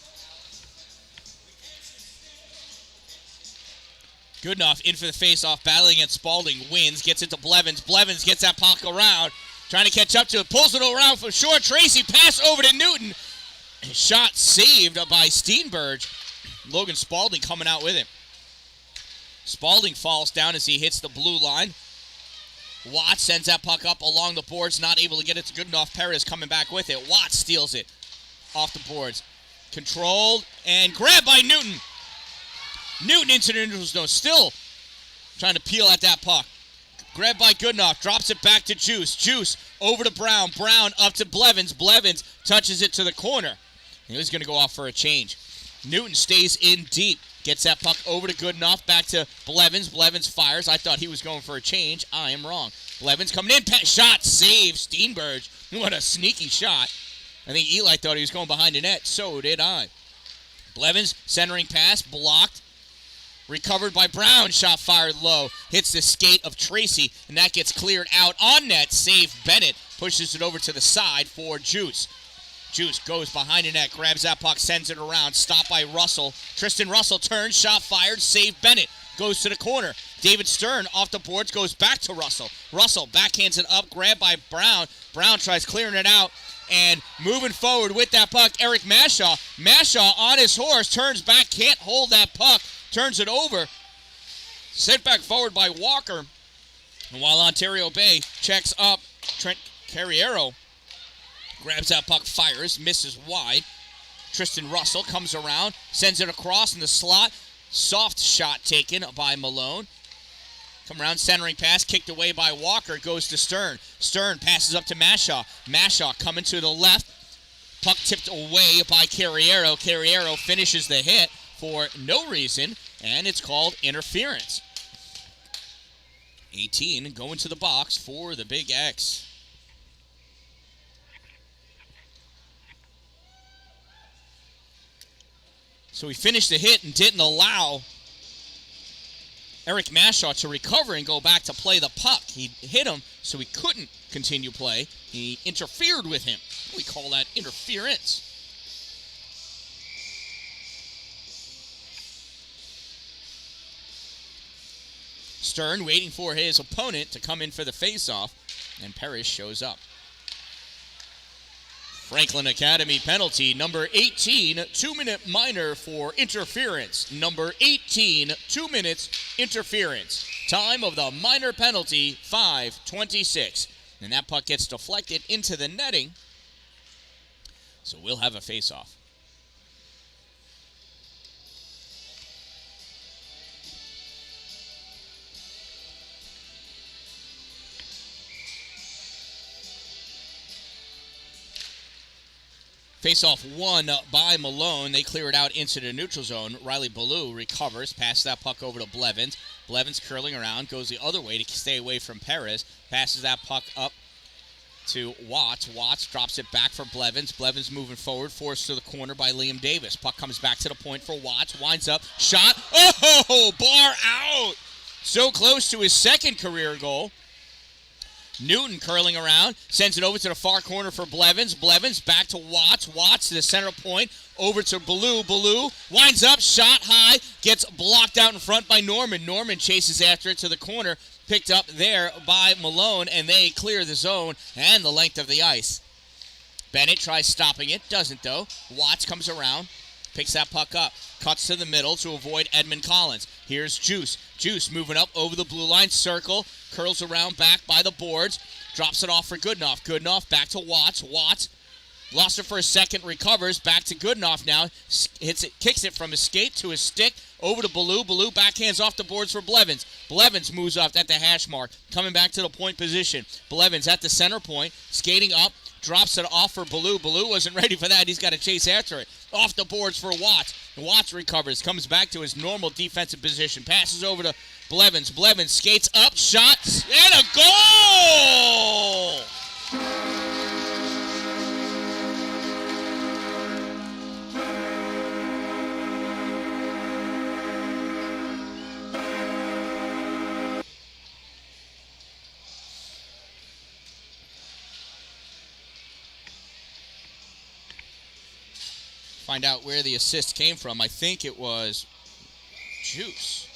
Goodenough in for the face-off, battling against Spaulding, wins, gets it to Blevins. Blevins gets that puck around, trying to catch up to it, pulls it around for short. Tracy, pass over to Newton. Shot saved by Steenberg. Logan Spaulding coming out with it. Spaulding falls down as he hits the blue line. Watts sends that puck up along the boards, not able to get it to Goodenough. Perez coming back with it. Watts steals it off the boards. Controlled and grabbed by Newton. Newton into the neutral zone, still trying to peel at that puck. Grabbed by Goodenough, drops it back to Juice. Juice over to Brown. Brown up to Blevins. Blevins touches it to the corner. He was going to go off for a change. Newton stays in deep. Gets that puck over to Goodenough, back to Blevins. Blevins fires. I thought he was going for a change. I am wrong. Blevins coming in. Shot save. Steenberg. What a sneaky shot. I think Eli thought he was going behind the net. So did I. Blevins centering pass. Blocked. Recovered by Brown, shot fired low. Hits the skate of Tracy, and that gets cleared out on net. Save Bennett, pushes it over to the side for Juice. Juice goes behind the net, grabs that puck, sends it around. Stopped by Russell. Tristan Russell turns, shot fired, save Bennett. Goes to the corner. David Stern off the boards, goes back to Russell. Russell backhands it up, grabbed by Brown. Brown tries clearing it out. And moving forward with that puck, Eric Mashaw. Mashaw on his horse, turns back, can't hold that puck. Turns it over. Sent back forward by Walker. And while Ontario Bay checks up, Trent Carriero grabs that puck, fires, misses wide. Tristan Russell comes around, sends it across in the slot. Soft shot taken by Malone. Come around, centering pass, kicked away by Walker, goes to Stern. Stern passes up to Mashaw. Mashaw coming to the left. Puck tipped away by Carriero. Carriero finishes the hit for no reason, and it's called interference. 18 going to the box for the Big X. So he finished the hit and didn't allow Eric Mashaw to recover and go back to play the puck. He hit him, so he couldn't continue play. He interfered with him. We call that interference. Stern waiting for his opponent to come in for the faceoff, and Parrish shows up. Franklin Academy penalty, number 18, 2-minute minor for interference. Number 18, 2 minutes interference. Time of the minor penalty, 5:26. And that puck gets deflected into the netting, so we'll have a faceoff. Face-off won by Malone. They clear it out into the neutral zone. Riley Ballou recovers, passes that puck over to Blevins. Blevins curling around, goes the other way to stay away from Perez. Passes that puck up to Watts. Watts drops it back for Blevins. Blevins moving forward, forced to the corner by Liam Davis. Puck comes back to the point for Watts. Winds up, shot. Oh, bar out. So close to his second career goal. Newton curling around, sends it over to the far corner for Blevins. Blevins back to Watts. Watts to the center point, over to Ballou. Ballou winds up, shot high, gets blocked out in front by Norman. Norman chases after it to the corner, picked up there by Malone, and they clear the zone and the length of the ice. Bennett tries stopping it, doesn't though. Watts comes around, picks that puck up, cuts to the middle to avoid Edmund Collins. Here's Juice. Juice moving up over the blue line circle, curls around back by the boards, drops it off for Goodenough. Goodenough back to Watts. Watts lost it for a second, recovers, back to Goodenough now, hits it, kicks it from his skate to his stick, over to Ballou. Ballou backhands off the boards for Blevins. Blevins moves up at the hash mark, coming back to the point position. Blevins at the center point, skating up, drops it off for Ballou. Ballou wasn't ready for that. He's got to chase after it. Off the boards for Watts. Watts recovers, comes back to his normal defensive position, passes over to Blevins. Blevins skates up, shots, and a goal! Find out where the assist came from. I think it was Juice.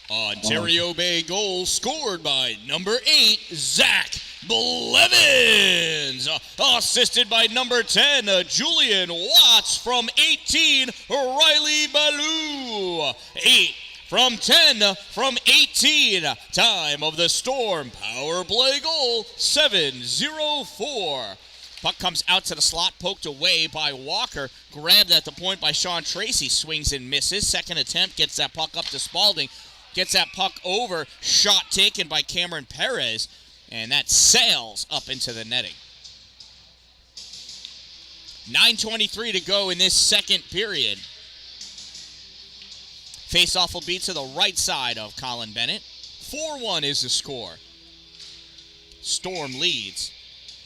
Ontario Bay goal scored by number 8, Zach Blevins. Assisted by number 10, Julian Watts. From 18, Riley Ballou. 8 from 10, from 18. Time of the Storm power play goal, 7:04. Puck comes out to the slot, poked away by Walker. Grabbed at the point by Sean Tracy. Swings and misses. Second attempt, gets that puck up to Spalding. Gets that puck over. Shot taken by Cameron Perez. And that sails up into the netting. 9:23 to go in this second period. Face-off will be to the right side of Colin Bennett. 4-1 is the score. Storm leads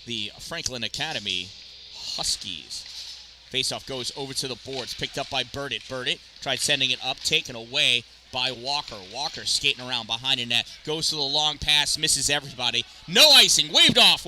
the Franklin Academy Huskies. Face-off goes over to the boards, picked up by Burdett. Burdett tried sending it up, taken away by Walker. Walker skating around behind the net, goes to the long pass, misses everybody. No icing, waved off.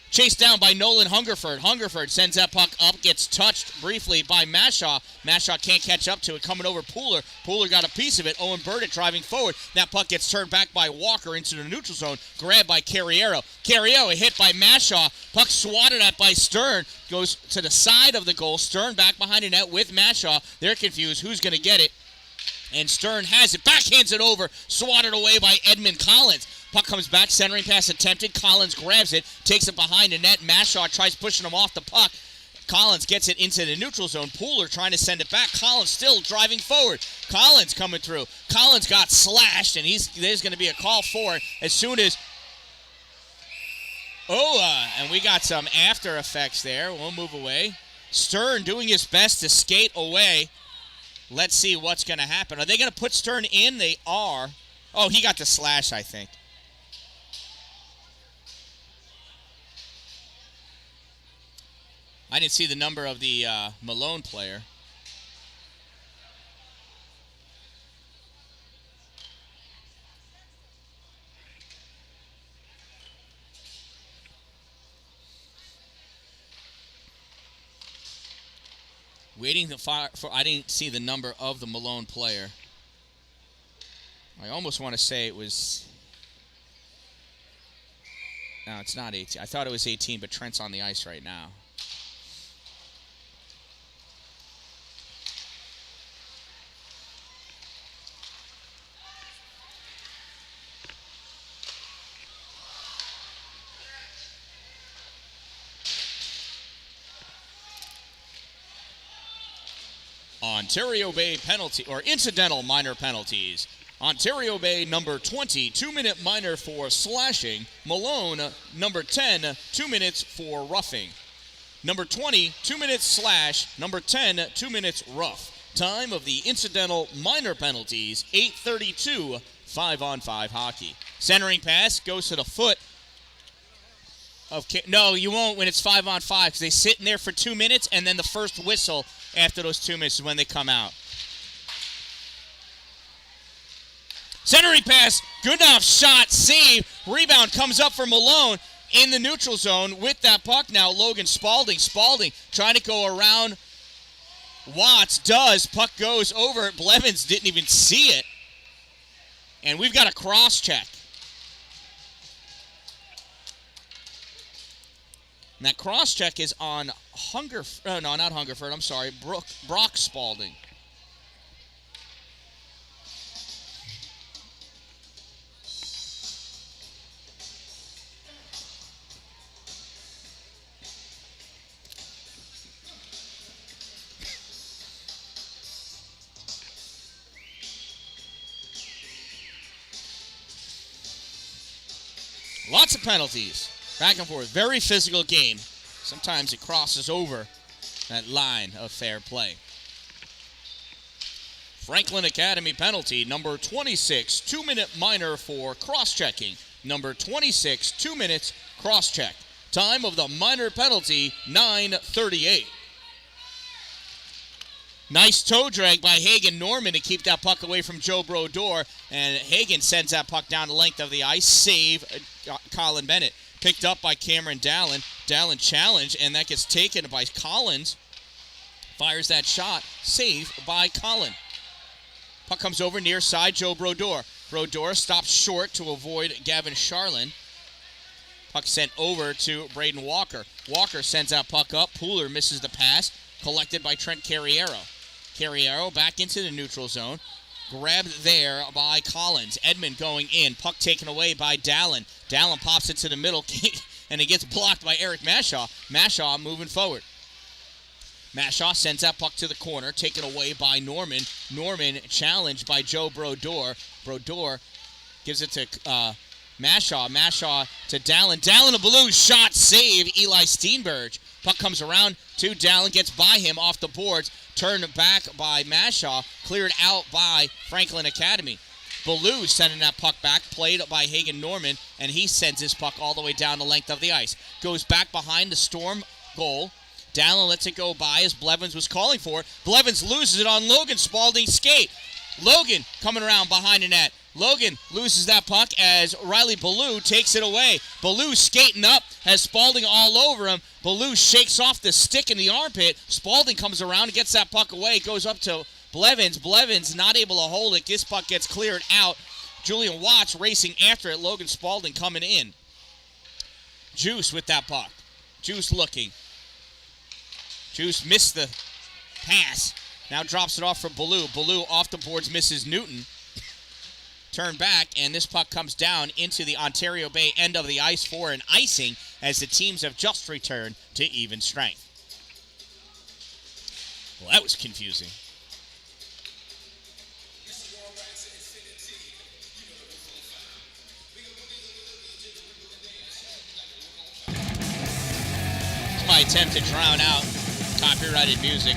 Chased down by Nolan Hungerford. Hungerford sends that puck up, gets touched briefly by Mashaw. Mashaw can't catch up to it, coming over Pooler. Pooler got a piece of it. Owen Burdett driving forward. That puck gets turned back by Walker into the neutral zone, grabbed by Carriero. Carriero hit by Mashaw. Puck swatted at by Stern. Goes to the side of the goal. Stern back behind the net with Mashaw. They're confused. Who's going to get it? And Stern has it. Backhands it over. Swatted away by Edmund Collins. Puck comes back, centering pass attempted. Collins grabs it, takes it behind the net. Mashaw tries pushing him off the puck. Collins gets it into the neutral zone. Pooler trying to send it back. Collins still driving forward. Collins coming through. Collins got slashed, and there's going to be a call for it as soon as... and we got some after effects there. We'll move away. Stern doing his best to skate away. Let's see what's going to happen. Are they going to put Stern in? They are. Oh, he got the slash, I think. I didn't see the number of the Malone player. Waiting for I didn't see the number of the Malone player. I almost want to say it was... No, it's not 18. I thought it was 18, but Trent's on the ice right now. Ontario Bay penalty, or incidental minor penalties. Ontario Bay, number 20, 2-minute minor for slashing. Malone, number 10, 2 minutes for roughing. Number 20, 2 minutes slash. Number 10, 2 minutes rough. Time of the incidental minor penalties, 8:32, 5-on-5 hockey. Centering pass goes to the foot of... No, you won't when it's 5-on-5 because they sit in there for 2 minutes, and then the first whistle after those 2 minutes is when they come out. Centering pass, good enough shot, save. Rebound comes up for Malone in the neutral zone with that puck now. Logan Spaulding trying to go around Watts. Puck goes over. Blevins didn't even see it. And we've got a cross check. And that cross check is on Brock Spaulding. Lots of penalties. Back and forth. Very physical game. Sometimes it crosses over that line of fair play. Franklin Academy penalty, number 26, 2-minute minor for cross-checking. Number 26, 2 minutes, cross-check. Time of the minor penalty, 9:38. Nice toe drag by Hagen Norman to keep that puck away from Joe Brodeur. And Hagen sends that puck down the length of the ice. Save Colin Bennett. Picked up by Cameron Dallin. Dallin challenge, and that gets taken by Collins. Fires that shot. Save by Colin. Puck comes over near side, Joe Brodeur. Brodeur stops short to avoid Gavin Charlin. Puck sent over to Braden Walker. Walker sends that puck up. Pooler misses the pass. Collected by Trent Carriero. Carriero back into the neutral zone. Grabbed there by Collins. Edmond going in. Puck taken away by Dallin. Dallin pops it to the middle, and it gets blocked by Eric Mashaw. Mashaw moving forward. Mashaw sends that puck to the corner, taken away by Norman. Norman challenged by Joe Brodeur. Brodeur gives it to Mashaw. Mashaw to Dallin. Dallin a blue shot, save Eli Steenberg. Puck comes around to Dallin, gets by him off the boards. Turned back by Mashaw, cleared out by Franklin Academy. Ballou sending that puck back, played by Hagen Norman, and he sends his puck all the way down the length of the ice. Goes back behind the Storm goal. Dallin lets it go by as Blevins was calling for it. Blevins loses it on Logan Spaulding's skate. Logan coming around behind the net. Logan loses that puck as Riley Ballou takes it away. Ballou skating up, has Spaulding all over him. Ballou shakes off the stick in the armpit. Spaulding comes around and gets that puck away. Goes up to Blevins. Blevins not able to hold it. This puck gets cleared out. Julian Watts racing after it. Logan Spaulding coming in. Juice with that puck. Juice looking. Juice missed the pass. Now drops it off for Ballou. Ballou off the boards, misses Newton. Turn back, and this puck comes down into the Ontario Bay end of the ice for an icing as the teams have just returned to even strength. Well, that was confusing. It's my attempt to drown out copyrighted music.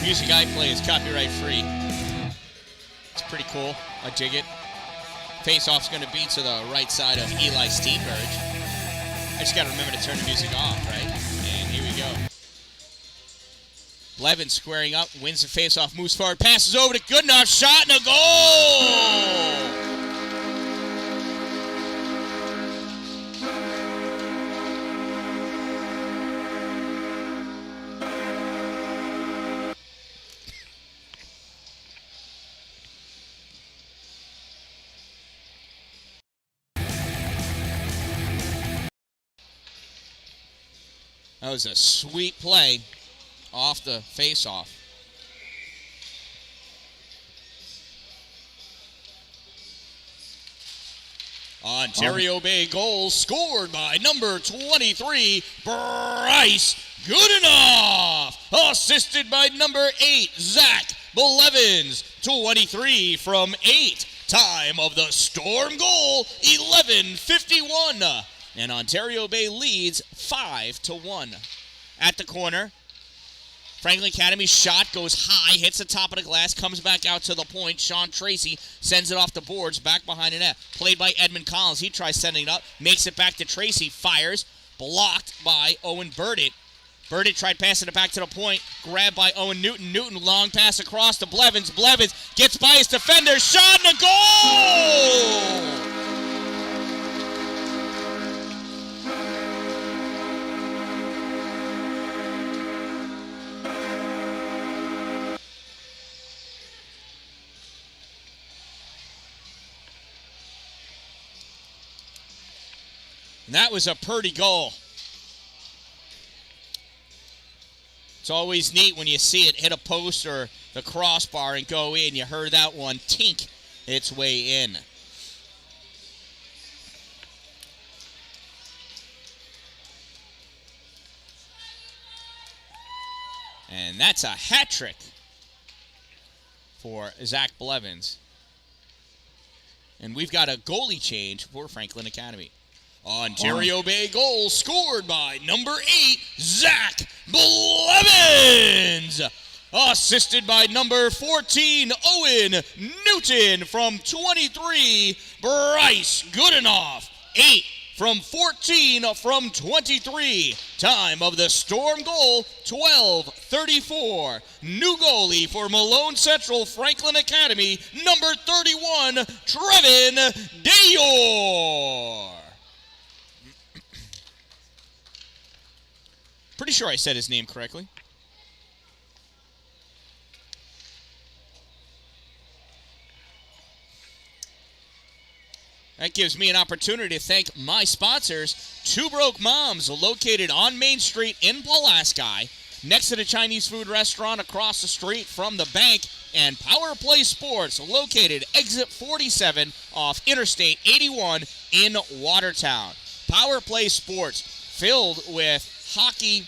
Music I play is copyright free. It's pretty cool. I dig it. Face-off's going to be to the right side of Eli Steenberg. I just got to remember to turn the music off, right? And here we go. Blevins squaring up, wins the face-off, moves forward, passes over to Goodenough, shot and a goal! That was a sweet play off the face-off. Ontario Bay goal scored by number 23, Bryce Goodenough. Assisted by number 8, Zach Blevins, 23 from 8. Time of the Storm goal, 11:51. And Ontario Bay leads 5-1. At the corner, Franklin Academy's shot goes high, hits the top of the glass, comes back out to the point. Sean Tracy sends it off the boards, back behind the net. Played by Edmund Collins. He tries sending it up, makes it back to Tracy, fires, blocked by Owen Burdett. Burdett tried passing it back to the point, grabbed by Owen Newton. Newton, long pass across to Blevins. Blevins gets by his defender, shot and a goal! And that was a Purdy goal. It's always neat when you see it hit a post or the crossbar and go in. You heard that one tink its way in. And that's a hat trick for Zach Blevins. And we've got a goalie change for Franklin Academy. Ontario Bay goal scored by number 8, Zach Blevins. Assisted by number 14, Owen Newton. From 23, Bryce Goodenough. 8 from 14 from 23. Time of the Storm goal, 12:34. New goalie for Malone Central Franklin Academy, number 31, Trevin Dayor. Pretty sure I said his name correctly. That gives me an opportunity to thank my sponsors, Two Broke Moms, located on Main Street in Pulaski, next to the Chinese food restaurant across the street from the bank, and Power Play Sports, located exit 47 off Interstate 81 in Watertown. Power Play Sports, filled with hockey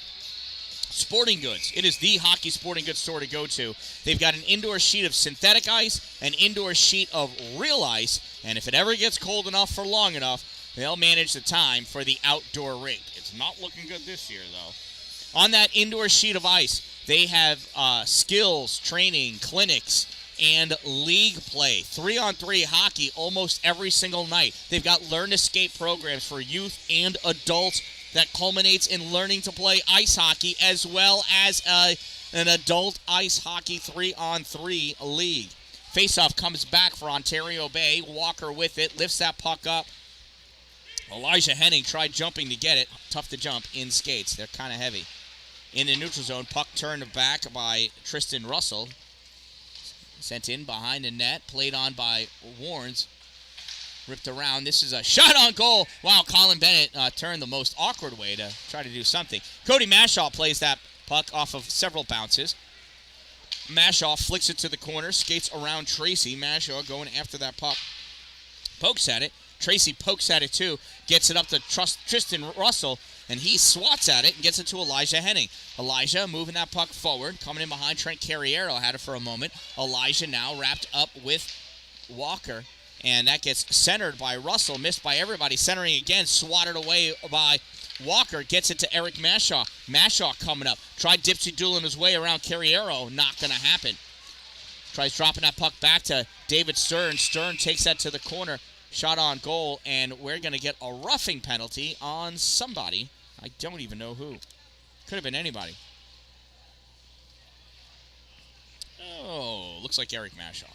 sporting goods. It is the hockey sporting goods store to go to. They've got an indoor sheet of synthetic ice, an indoor sheet of real ice, and if it ever gets cold enough for long enough, they'll manage the time for the outdoor rink. It's not looking good this year, though. On that indoor sheet of ice, they have skills, training, clinics, and league play. 3-on-3 hockey almost every single night. They've got learn to skate programs for youth and adults that culminates in learning to play ice hockey, as well as an adult ice hockey 3-on-3 league. Faceoff comes back for Ontario Bay. Walker with it, lifts that puck up. Elijah Henning tried jumping to get it. Tough to jump in skates. They're kind of heavy. In the neutral zone, puck turned back by Tristan Russell. Sent in behind the net, played on by Warnes. Ripped around. This is a shot on goal. Wow, Colin Bennett turned the most awkward way to try to do something. Cody Mashaw plays that puck off of several bounces. Mashaw flicks it to the corner, skates around Tracy. Mashaw going after that puck. Pokes at it. Tracy pokes at it too. Gets it up to Tristan Russell, and he swats at it and gets it to Elijah Henning. Elijah moving that puck forward. Coming in behind Trent Carriero. Had it for a moment. Elijah now wrapped up with Walker. And that gets centered by Russell, missed by everybody. Centering again, swatted away by Walker. Gets it to Eric Mashaw. Mashaw coming up. Tried Dipsy Doolin his way around Carriero. Not going to happen. Tries dropping that puck back to David Stern. Stern takes that to the corner. Shot on goal, and we're going to get a roughing penalty on somebody. I don't even know who. Could have been anybody. Oh, looks like Eric Mashaw.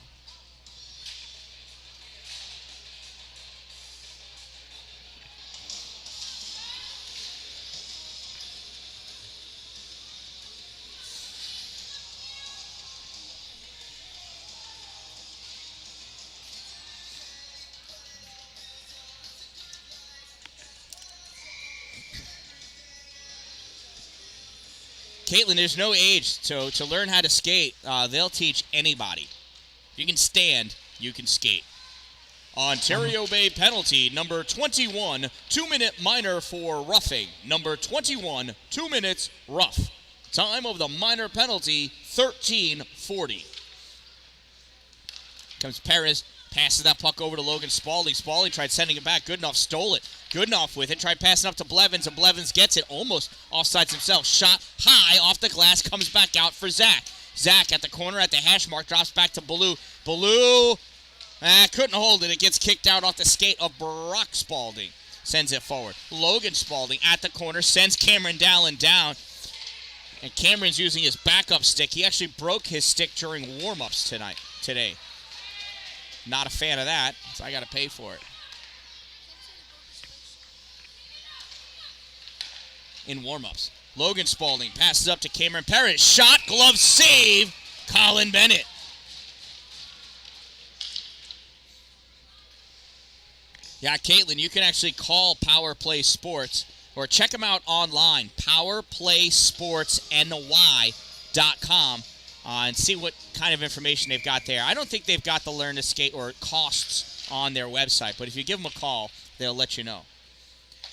Caitlin, there's no age to learn how to skate. They'll teach anybody. If you can stand, you can skate. Ontario Bay penalty, number 21, 2-minute minor for roughing. Number 21, 2 minutes rough. Time of the minor penalty, 13:40. Comes Perez, passes that puck over to Logan Spaulding. Spaulding tried sending it back. Goodenough stole it. Goodenough with it. Tried passing up to Blevins, and Blevins gets it. Almost offsides himself. Shot high off the glass. Comes back out for Zach. Zach at the corner at the hash mark. Drops back to Baloo. Baloo couldn't hold it. It gets kicked out off the skate of Brock Spaulding. Sends it forward. Logan Spaulding at the corner. Sends Cameron Dallin down. And Cameron's using his backup stick. He actually broke his stick during warm-ups today. Not a fan of that, so I got to pay for it. In warm-ups. Logan Spaulding passes up to Cameron Perez. Shot, glove save, Colin Bennett. Yeah, Caitlin, you can actually call Power Play Sports or check them out online, powerplaysportsny.com, and see what kind of information they've got there. I don't think they've got the Learn to Skate or costs on their website, but if you give them a call, they'll let you know.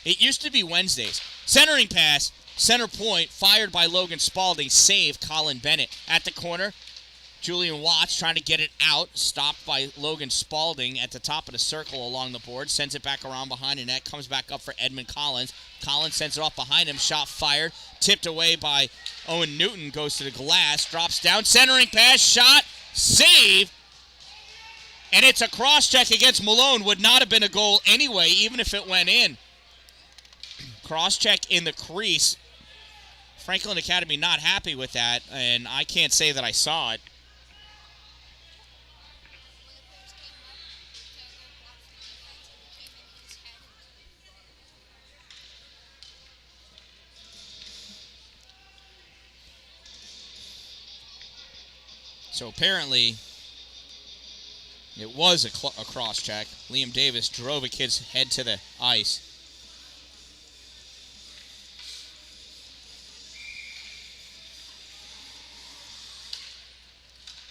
It used to be Wednesdays. Centering pass, center point, fired by Logan Spaulding, save Colin Bennett. At the corner, Julian Watts trying to get it out, stopped by Logan Spaulding at the top of the circle along the board, sends it back around behind the net, comes back up for Edmund Collins. Collins sends it off behind him, shot fired, tipped away by Owen Newton, goes to the glass, drops down, centering pass, shot, save, and it's a cross-check against Malone. Would not have been a goal anyway, even if it went in. Cross-check in the crease. Franklin Academy not happy with that, and I can't say that I saw it. So apparently, it was a cross-check. Liam Davis drove a kid's head to the ice.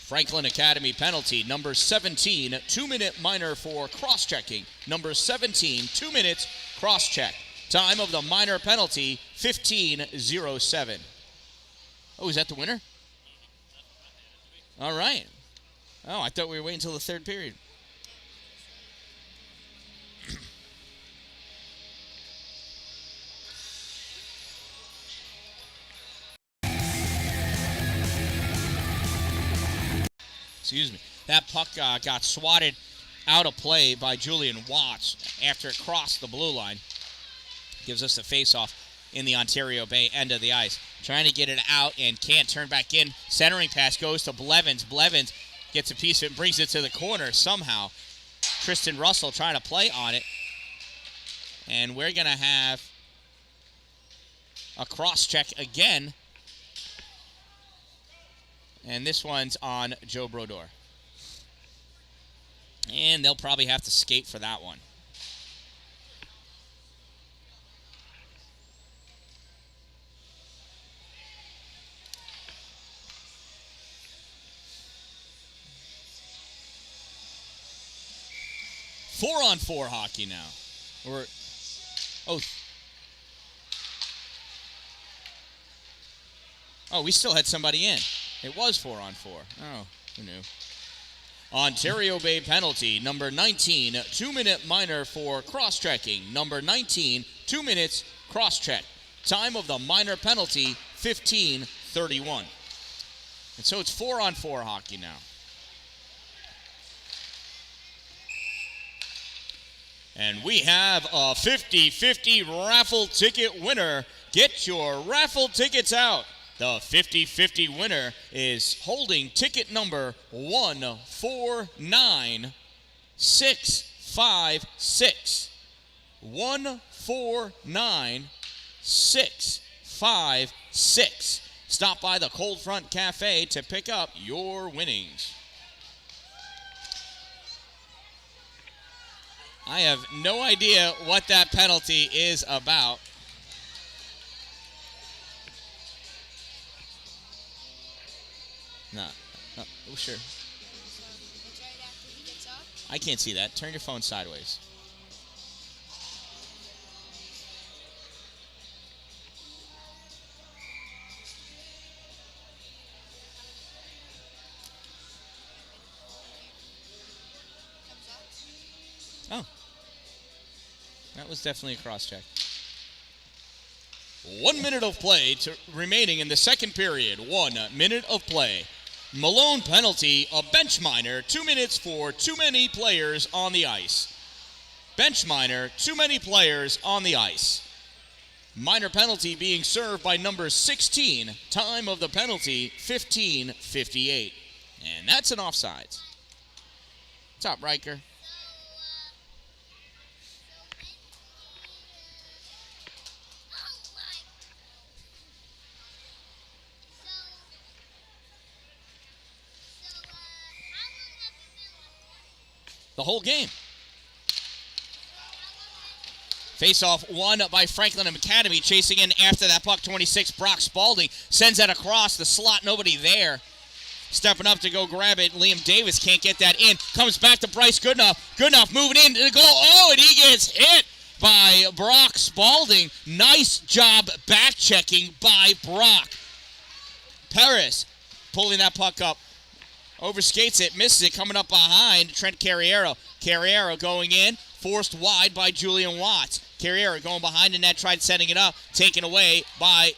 Franklin Academy penalty, number 17, 2-minute minor for cross-checking. Number 17, 2 minutes, cross-check. Time of the minor penalty, 15:07. Oh, is that the winner? All right. Oh, I thought we were waiting until the third period. Excuse me. That puck got swatted out of play by Julian Watts after it crossed the blue line. Gives us a face-off in the Ontario Bay end of the ice. Trying to get it out and can't turn back in. Centering pass goes to Blevins. Blevins gets a piece of it and brings it to the corner somehow. Tristan Russell trying to play on it. And we're going to have a cross-check again. And this one's on Joe Brodeur. And they'll probably have to skate for that one. Four-on-four hockey now. Oh, we still had somebody in. It was 4-on-4. Oh, who knew? Ontario Bay penalty, number 19, 2-minute minor for cross-checking. Number 19, 2 minutes, cross-check. Time of the minor penalty, 15:31. And so it's 4-on-4 hockey now. And we have a 50-50 raffle ticket winner. Get your raffle tickets out. The 50-50 winner is holding ticket number 149656. 149656. Stop by the Cold Front Cafe to pick up your winnings. I have no idea what that penalty is about. No. Oh, sure. I can't see that. Turn your phone sideways. Oh. That was definitely a cross-check. 1 minute of play remaining in the second period. 1 minute of play. Malone penalty, a bench minor, 2 minutes for too many players on the ice. Bench minor, too many players on the ice. Minor penalty being served by number 16. Time of the penalty, 15:58. And that's an offsides. What's up, Riker? The whole game. Face-off won by Franklin Academy. Chasing in after that puck, 26, Brock Spalding. Sends that across the slot, nobody there. Stepping up to go grab it. Liam Davis can't get that in. Comes back to Bryce Goodenough. Goodenough moving in to the goal. Oh, and he gets hit by Brock Spalding. Nice job back-checking by Brock. Paris pulling that puck up. Overskates it, misses it, coming up behind Trent Carriero. Carriero going in, forced wide by Julian Watts. Carriero going behind the net, tried setting it up, taken away by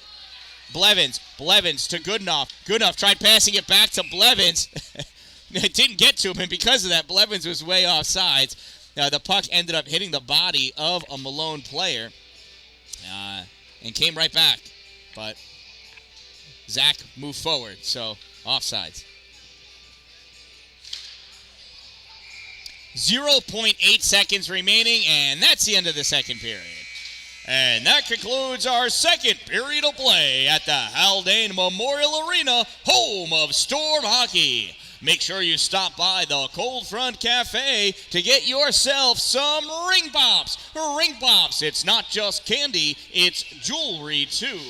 Blevins. Blevins to Goodenough. Goodenough tried passing it back to Blevins. It didn't get to him, and because of that, Blevins was way off sides. The puck ended up hitting the body of a Malone player and came right back. But Zach moved forward, so offsides. 0.8 seconds remaining, and that's the end of the second period. And that concludes our second period of play at the Haldane Memorial Arena, home of Storm Hockey. Make sure you stop by the Cold Front Cafe to get yourself some Ring Pops. Ring Pops, it's not just candy, it's jewelry too.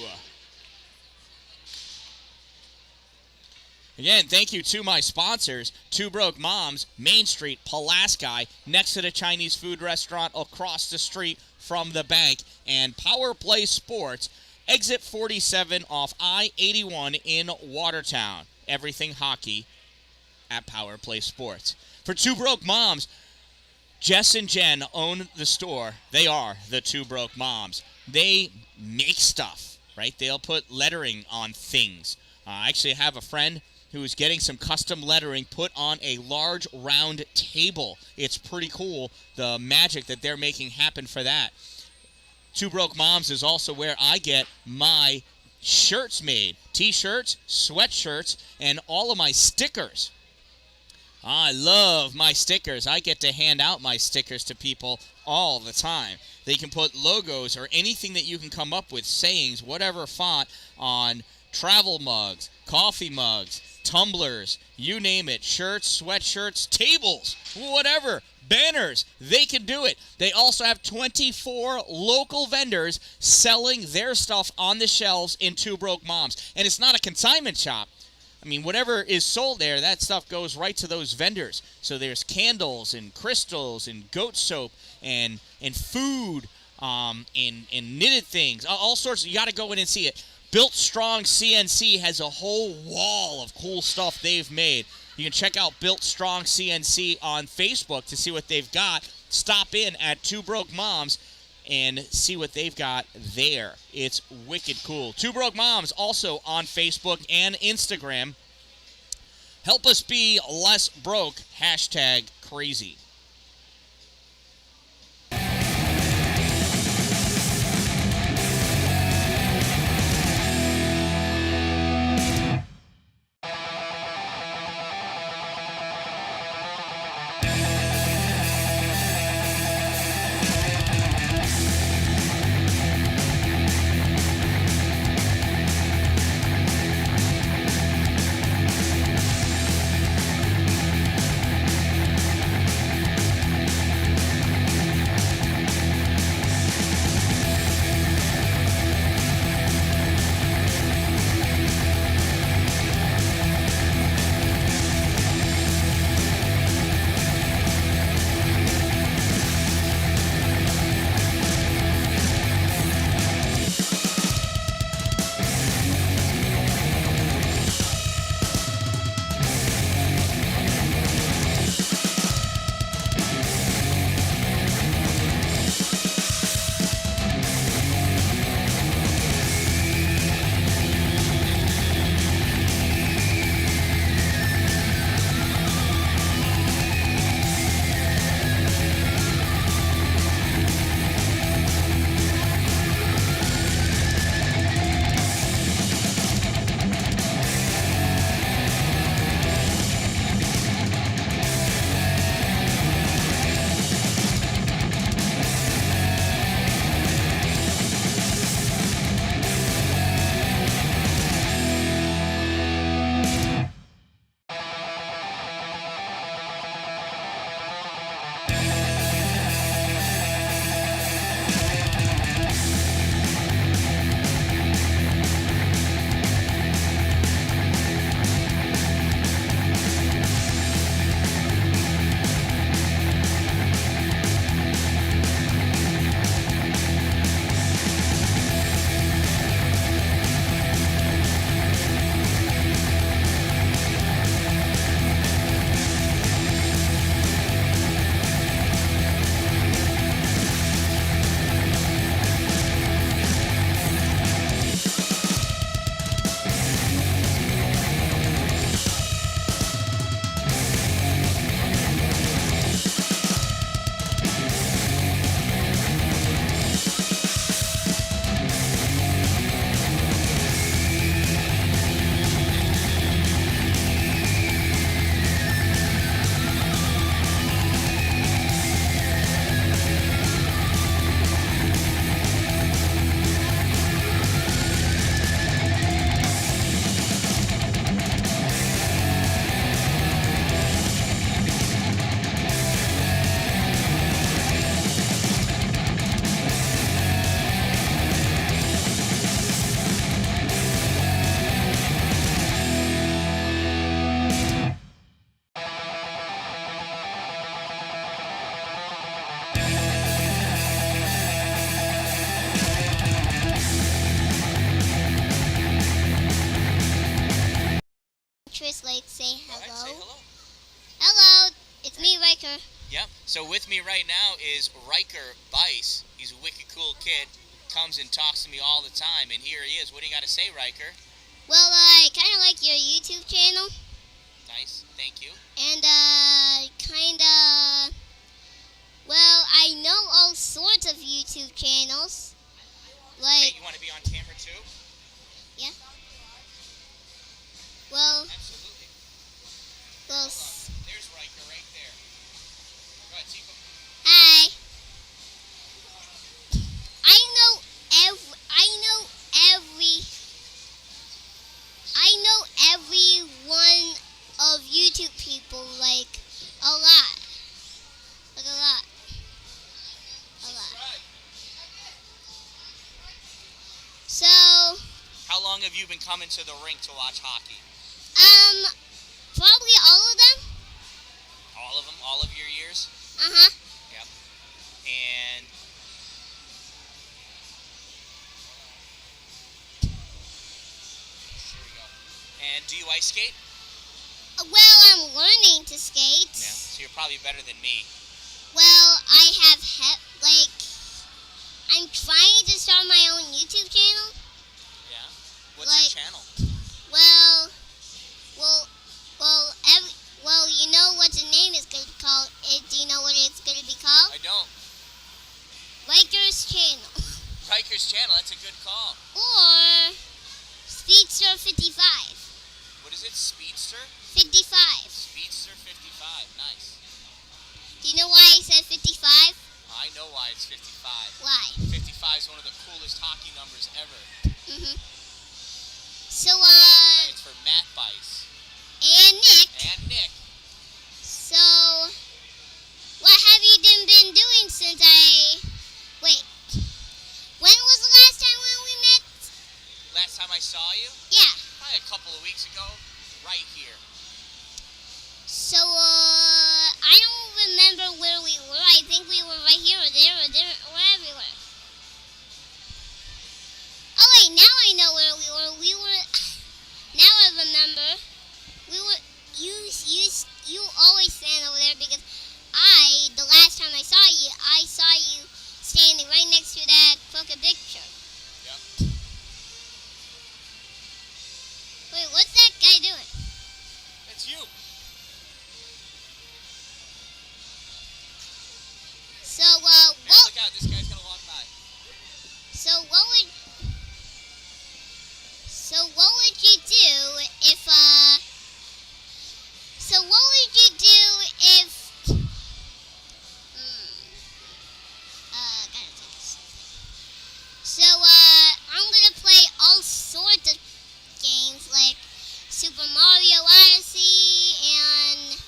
Again, thank you to my sponsors, Two Broke Moms, Main Street, Pulaski, next to the Chinese food restaurant across the street from the bank, and Power Play Sports, exit 47 off I-81 in Watertown. Everything hockey at Power Play Sports. For Two Broke Moms, Jess and Jen own the store. They are the Two Broke Moms. They make stuff, right? They'll put lettering on things. I actually have a friend who's getting some custom lettering put on a large round table. It's pretty cool, the magic that they're making happen for that. Two Broke Moms is also where I get my shirts made. T-shirts, sweatshirts, and all of my stickers. I love my stickers. I get to hand out my stickers to people all the time. They can put logos or anything that you can come up with, sayings, whatever font, on travel mugs, coffee mugs, tumblers, you name it, shirts, sweatshirts, tables, whatever, banners, they can do it. They also have 24 local vendors selling their stuff on the shelves in Two Broke Moms. And it's not a consignment shop. I mean, whatever is sold there, that stuff goes right to those vendors. So there's candles and crystals and goat soap and food and knitted things, all sorts. You got to go in and see it. Built Strong CNC has a whole wall of cool stuff they've made. You can check out Built Strong CNC on Facebook to see what they've got. Stop in at Two Broke Moms and see what they've got there. It's wicked cool. Two Broke Moms also on Facebook and Instagram. Help us be less broke. #crazy. Riker. Yep. So with me right now is Riker Bice. He's a wicked cool kid. Comes and talks to me all the time, and here he is. What do you got to say, Riker? Well, I kind of like your YouTube channel. Nice. Thank you. And, well, I know all sorts of YouTube channels. Hey, Like, you want to be on camera too? yeah. Well, Absolutely. well, Hold on. There's Riker right there. Go ahead, see him. hi. I know every one of YouTube people, like, a lot. Like, a lot. A lot. Right. So, How long have you been coming to the rink to watch hockey? probably all of them. All of them? All of your years? Uh-huh. Yep. And here we go. And do you ice skate? Well, I'm learning to skate. Yeah. So you're probably better than me. Well, I have, I'm trying to start my own YouTube channel. Yeah. What's Like- your channel? Well, you know what the name is going to be called? Do you know what it's going to be called? I don't. Riker's Channel. Riker's channel. That's a good call. Or Speedster 55. What is it? Speedster? 55. Speedster 55. Nice. Do you know why I said 55? I know why it's 55. Why? 55 is one of the coolest hockey numbers ever. Mm-hmm. So, Right, it's for Matt Bice and Nick. and Nick. So, what have you been doing since wait, when was the last time when we met? Last time I saw you, Yeah. probably a couple of weeks ago, right here. So, I don't remember where we were. I think we were right here or there or everywhere. Oh wait, now I know where we were. Now I remember. You always stand over there because the last time I saw you standing right next to that crooked picture. Yep. Wait, what's that guy doing? That's you. So, Hey, what? look out, this guy's gonna walk by. So what would you do if gotta take this. So I'm gonna play all sorts of games like Super Mario Odyssey and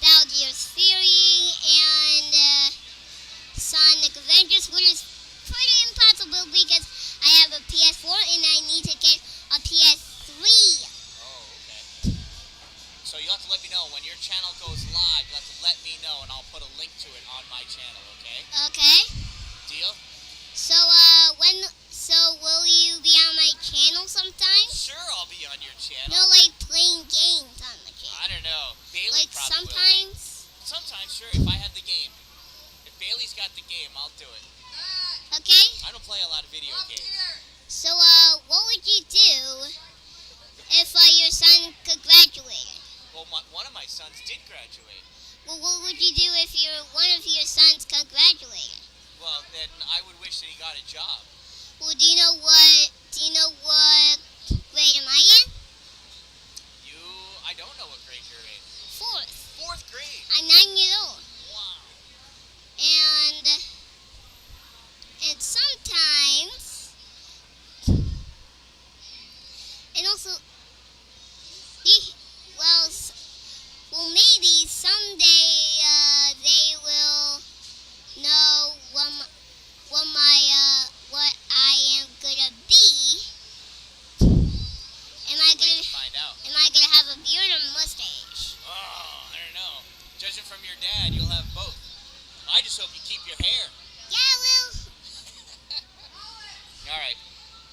Bowser's Fury and Sonic Adventures, which is pretty impossible because I have a PS4 and I need to get a PS3. Oh, okay. So you'll have to let me know when your channel goes live. You'll have to let me know, and I'll put a link to it on my channel. Okay? Okay. Deal? So will you be on my channel sometime? Sure, I'll be on your channel. No, like playing games on the channel. I don't know. Bailey Like probably will be. sometimes. Sometimes, sure. If I have the game. If Bailey's got the game, I'll do it. Okay. I don't play a lot of video games. So what would you do if your son could graduate? Well, one of my sons did graduate. Well, what would you do if one of your sons could graduate? Well, then I would wish that he got a job. Well, do you know what grade am I in? I don't know what grade you're in. Fourth. 4th grade. I'm 9 years old. Wow. And sometimes, and also, well, maybe someday they will know what I am gonna be. Find out. Am I gonna have a beard or a mustache? Oh, I don't know. Judging from your dad, you'll have both. I just hope you keep your hair. Yeah, I will. All right.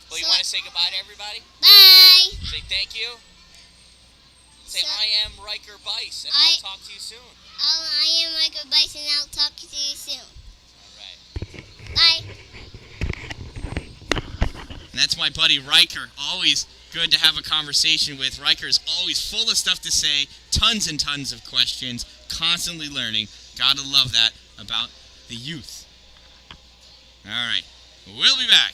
Well, you So- want to say goodbye to everybody? Bye. Say thank you. Say So- I am Riker Bice, and I- I'll talk to you soon. I am like a advice, and I'll talk to you soon. All right. Bye. And that's my buddy Riker. Always good to have a conversation with. Riker's always full of stuff to say, tons and tons of questions, constantly learning. Gotta love that about the youth. All right, we'll be back.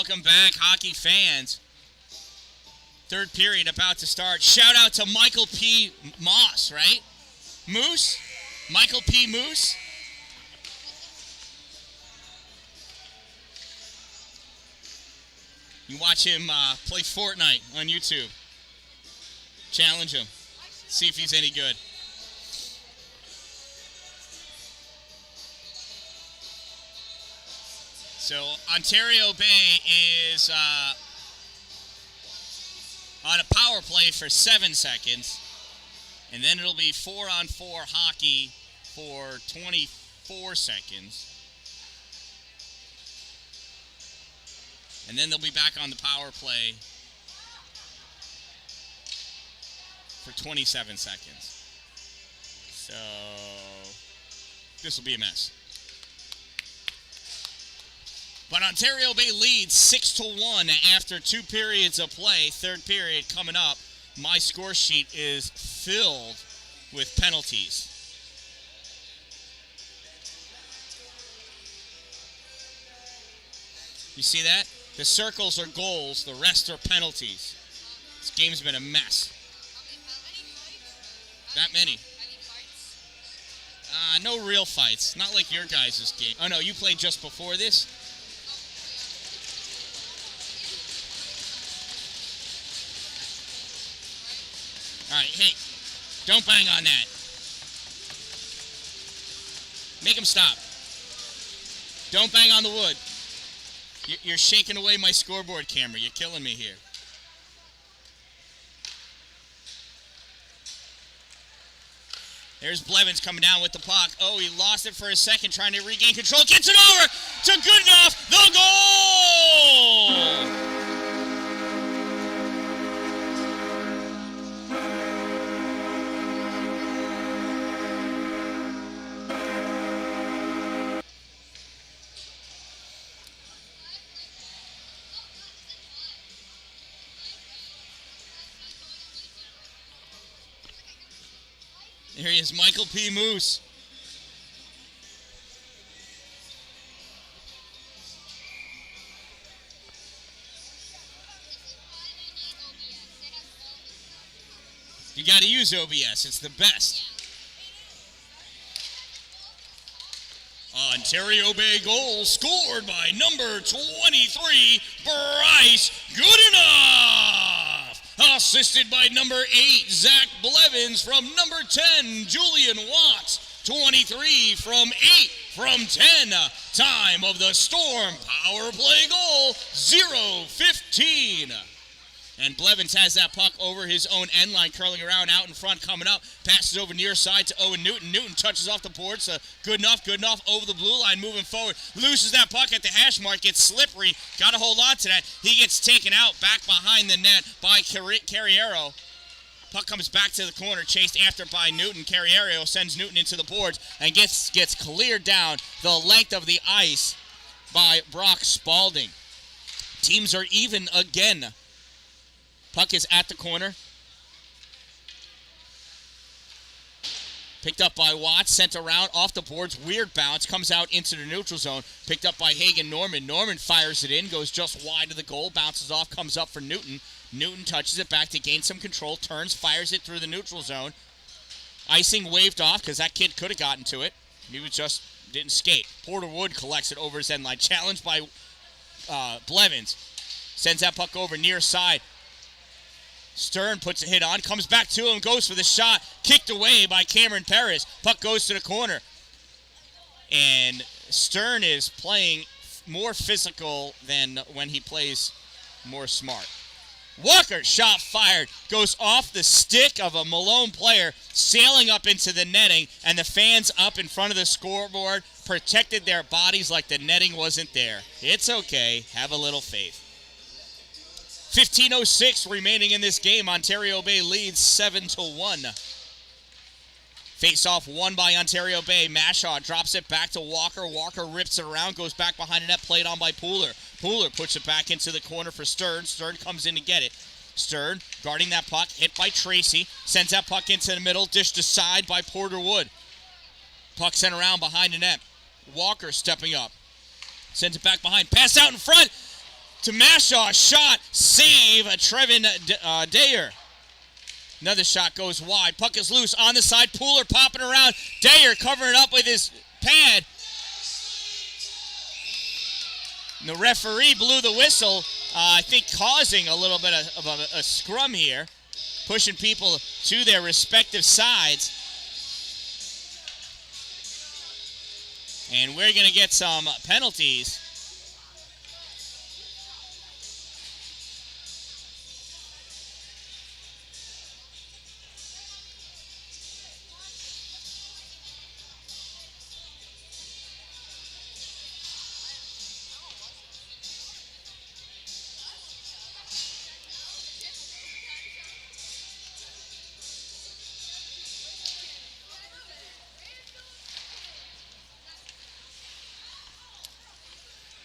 Welcome back, hockey fans. Third period about to start. Shout out to Michael P. Moss, right? Moose? Michael P. Moose? You watch him play Fortnite on YouTube. Challenge him. See if he's any good. So Ontario Bay is on a power play for 7 seconds. And then it'll be 4-on-4 hockey for 24 seconds. And then they'll be back on the power play for 27 seconds. So this will be a mess. But Ontario Bay leads 6-1 after 2 periods of play. Third period coming up. My score sheet is filled with penalties. You see that? The circles are goals, the rest are penalties. This game's been a mess. That many. No real fights. Not like your guys' game. Oh no, you played just before this? Alright, hey, don't bang on that. Make him stop. Don't bang on the wood. You're shaking away my scoreboard camera. You're killing me here. There's Blevins coming down with the puck. Oh, he lost it for a second, trying to regain control. Gets it over to Goodenough. The goal! There he is, Michael P. Moose. You got to use OBS. It's the best. Ontario Bay goal scored by number 23, Bryce Goodenough. Assisted by number 8, Zach Blevins. From number 10, Julian Watts. 23 from 8 from 10. Time of the Storm power play goal, 0-15. And Blevins has that puck over his own end line, curling around out in front, coming up. Passes over near side to Owen Newton. Newton touches off the boards. Goodenough over the blue line, moving forward. Loses that puck at the hash mark. Gets slippery. Got to hold on to that. He gets taken out back behind the net by Carriero. Puck comes back to the corner, chased after by Newton. Carriero sends Newton into the boards and gets cleared down the length of the ice by Brock Spalding. Teams are even again. Puck is at the corner. Picked up by Watts, sent around, off the boards, weird bounce, comes out into the neutral zone. Picked up by Hagen Norman. Norman fires it in, goes just wide of the goal, bounces off, comes up for Newton. Newton touches it back to gain some control, turns, fires it through the neutral zone. Icing waved off because that kid could have gotten to it. He was just didn't skate. Porter Wood collects it over his end line. Challenged by Blevins. Sends that puck over near side. Stern puts a hit on, comes back to him, goes for the shot, kicked away by Cameron Perez. Puck goes to the corner. And Stern is playing more physical than when he plays more smart. Walker, shot fired, goes off the stick of a Malone player, sailing up into the netting, and the fans up in front of the scoreboard protected their bodies like the netting wasn't there. It's okay. Have a little faith. 15:06 remaining in this game. Ontario Bay leads 7-1. Face-off won by Ontario Bay. Mashaw drops it back to Walker. Walker rips it around, goes back behind the net, played on by Pooler. Pooler puts it back into the corner for Stern. Stern comes in to get it. Stern guarding that puck, hit by Tracy. Sends that puck into the middle, dished aside by Porter Wood. Puck sent around behind the net. Walker stepping up. Sends it back behind. Pass out in front to Mashaw. Shot. Save. Trevin Dayer. Another shot goes wide. Puck is loose on the side. Pooler popping around. Dayer covering it up with his pad. And the referee blew the whistle I think causing a little bit of a scrum here, pushing people to their respective sides. And we're going to get some penalties.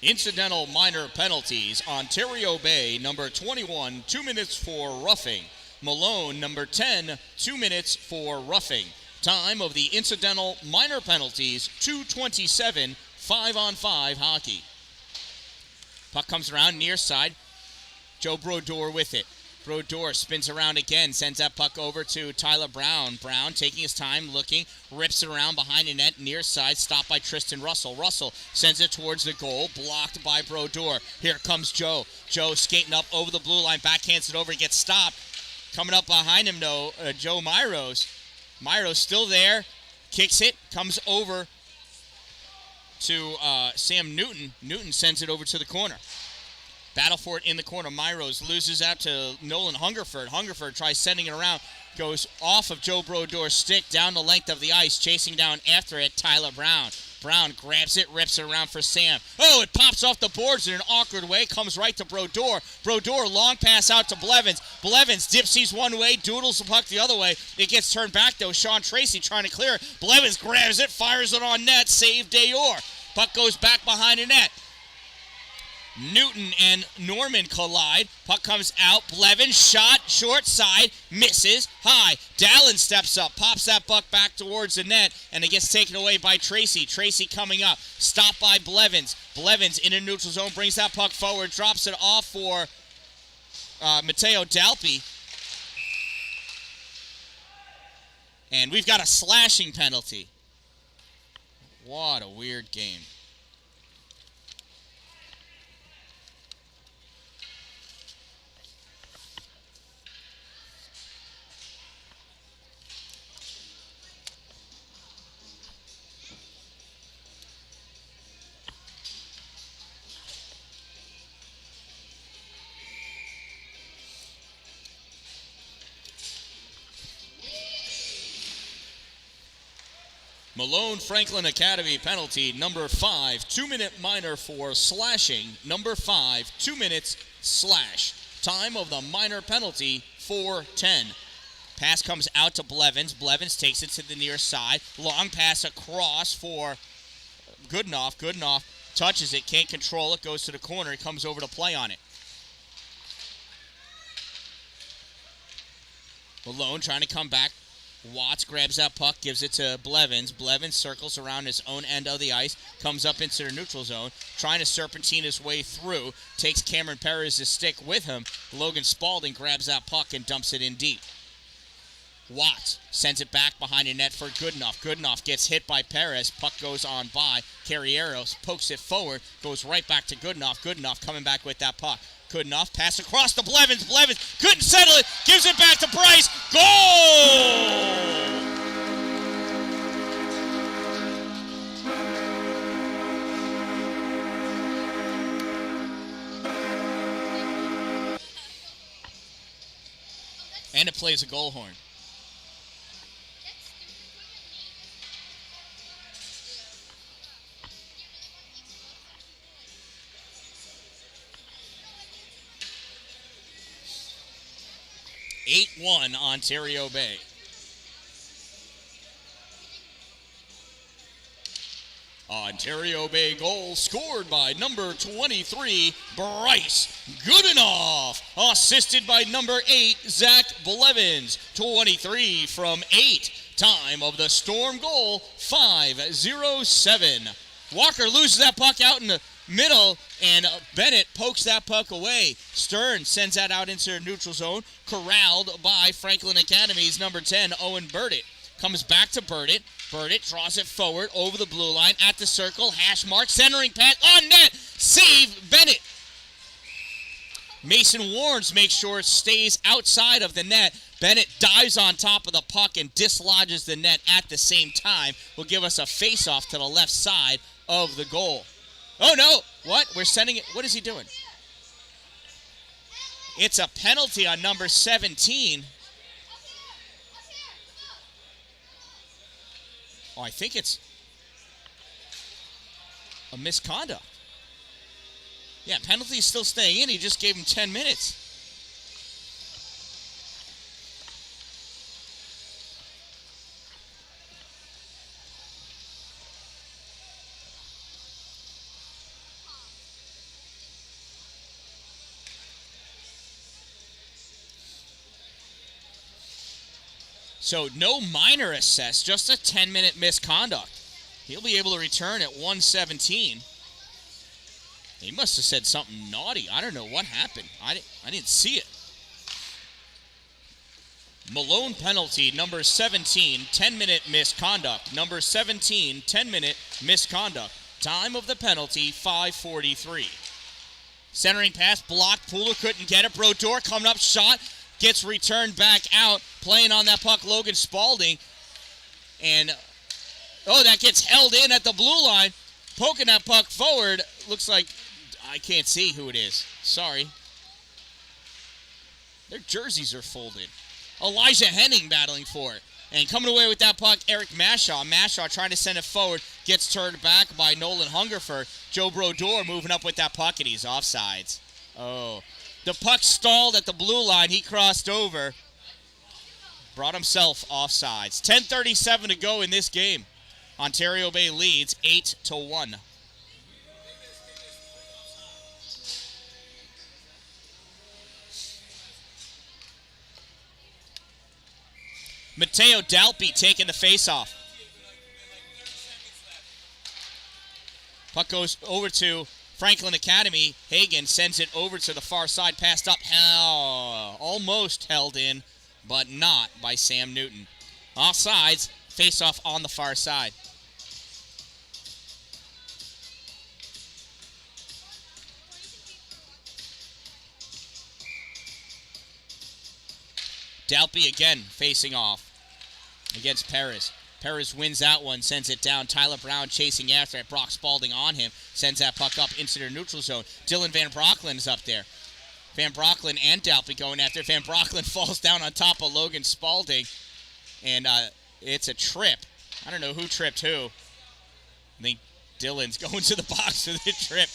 Incidental minor penalties. Ontario Bay, number 21, 2 minutes for roughing. Malone, number 10, 2 minutes for roughing. Time of the incidental minor penalties, 2:27, 5-on-5 hockey. Puck comes around near side. Joe Brodeur with it. Brodeur spins around again, sends that puck over to Tyler Brown. Brown taking his time, looking, rips it around behind the net, near side, stopped by Tristan Russell. Russell sends it towards the goal, blocked by Brodeur. Here comes Joe. Joe skating up over the blue line, backhands it over, gets stopped. Coming up behind him, though, Joe Myros. Myros still there, kicks it, comes over to Sam Newton. Newton sends it over to the corner. Battle for it in the corner. Myros loses out to Nolan Hungerford. Hungerford tries sending it around. Goes off of Joe Brodeur's stick down the length of the ice. Chasing down after it, Tyler Brown. Brown grabs it, rips it around for Sam. Oh, it pops off the boards in an awkward way. Comes right to Brodeur. Brodeur, long pass out to Blevins. Blevins dipsies one way, doodles the puck the other way. It gets turned back, though. Sean Tracy trying to clear it. Blevins grabs it, fires it on net. Save Dayor. Puck goes back behind the net. Newton and Norman collide. Puck comes out. Blevins shot, short side, misses, high. Dalin steps up, pops that puck back towards the net, and it gets taken away by Tracy. Tracy coming up, stopped by Blevins. Blevins in a neutral zone, brings that puck forward, drops it off for Matteo Dalpi. And we've got a slashing penalty. What a weird game. Malone Franklin Academy penalty, number 5, 2-minute minor for slashing. Number 5, 2 minutes slash. Time of the minor penalty, 4:10. Pass comes out to Blevins. Blevins takes it to the near side. Long pass across for Goodenough. Goodenough touches it, can't control it, goes to the corner. He comes over to play on it. Malone trying to come back. Watts grabs that puck, gives it to Blevins. Blevins circles around his own end of the ice, comes up into the neutral zone, trying to serpentine his way through, takes Cameron Perez' stick with him. Logan Spaulding grabs that puck and dumps it in deep. Watts sends it back behind the net for Goodenough. Goodenough gets hit by Perez. Puck goes on by. Carrieros pokes it forward, goes right back to Goodenough. Goodenough coming back with that puck. Goodenough, pass across to Blevins. Blevins couldn't settle it, gives it back to Bryce. Goal! And it plays a goal horn. 8-1 Ontario Bay. Ontario Bay goal scored by number 23, Bryce Goodenough. Assisted by number 8, Zach Blevins. 23 from 8. Time of the Storm goal, 5:07. Walker loses that puck out in the middle, and Bennett pokes that puck away. Stern sends that out into the neutral zone, corralled by Franklin Academy's number 10, Owen Burdett. Comes back to Burdett. Burdett draws it forward over the blue line at the circle. Hash mark, centering pass on net. Save Bennett. Jason Warnes makes sure it stays outside of the net. Bennett dives on top of the puck and dislodges the net at the same time. Will give us a face-off to the left side of the goal. Oh, no. What? We're sending it. What is he doing? It's a penalty on number 17. Oh, I think it's a misconduct. Yeah, penalty is still staying in. He just gave him 10 minutes. So no minor assess, just a 10-minute misconduct. He'll be able to return at 1:17. He must have said something naughty. I don't know what happened. I didn't see it. Malone penalty, number 17, 10-minute misconduct. Number 17, 10-minute misconduct. Time of the penalty, 5:43. Centering pass, blocked. Pooler couldn't get it. Brodeur coming up, shot. Gets returned back out. Playing on that puck, Logan Spaulding. And, that gets held in at the blue line. Poking that puck forward. Looks like, I can't see who it is. Sorry. Their jerseys are folded. Elijah Henning battling for it. And coming away with that puck, Eric Mashaw. Mashaw trying to send it forward. Gets turned back by Nolan Hungerford. Joe Brodeur moving up with that puck, and he's offsides. Oh. The puck stalled at the blue line. He crossed over. Brought himself offsides. 10:37 to go in this game. Ontario Bay leads 8-1. Mateo Dalpe taking the faceoff. Puck goes over to Franklin Academy. Hagen sends it over to the far side. Passed up. Almost held in, but not by Sam Newton. Offsides. Faceoff on the far side. Dalpe again facing off against Perez. Perez wins that one, sends it down. Tyler Brown chasing after it. Brock Spaulding on him. Sends that puck up into their neutral zone. Dylan Van Brocklin is up there. Van Brocklin and Dalpe going after it. Van Brocklin falls down on top of Logan Spaulding. And it's a trip. I don't know who tripped who. I think Dylan's going to the box for the trip.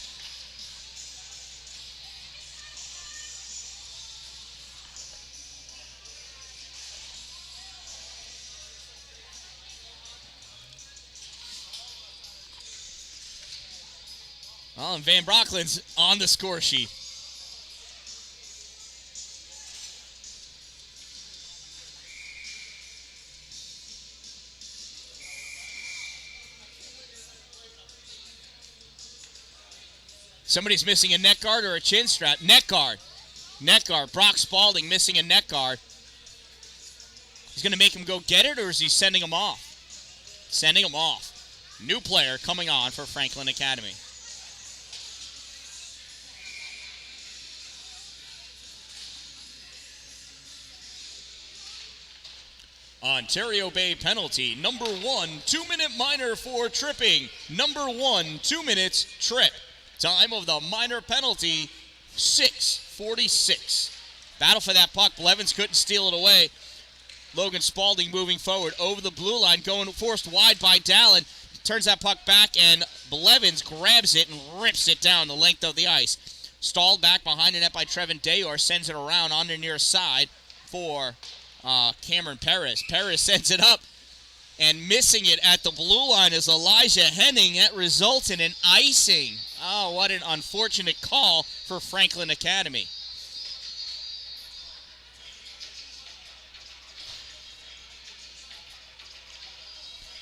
Well, and Van Brocklin's on the score sheet. Somebody's missing a net guard or a chin strap. Net guard. Net guard. Brock Spaulding missing a net guard. He's going to make him go get it, or is he sending him off? Sending him off. New player coming on for Franklin Academy. Ontario Bay penalty. Number 1, 2-minute minor for tripping. Number 1, 2 minutes, trip. Time of the minor penalty, 6:46. Battle for that puck. Blevins couldn't steal it away. Logan Spaulding moving forward over the blue line, going forced wide by Dallin. Turns that puck back, and Blevins grabs it and rips it down the length of the ice. Stalled back behind the net by Trevin Dayor. Sends it around on the near side for Cameron Perez. Perez sends it up, and missing it at the blue line is Elijah Henning. That results in an icing. Oh, what an unfortunate call for Franklin Academy.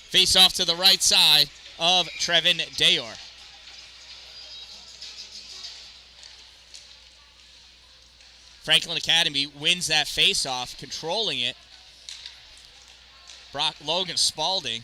Face off to the right side of Trevin Dayor. Franklin Academy wins that face-off, controlling it. Logan Spaulding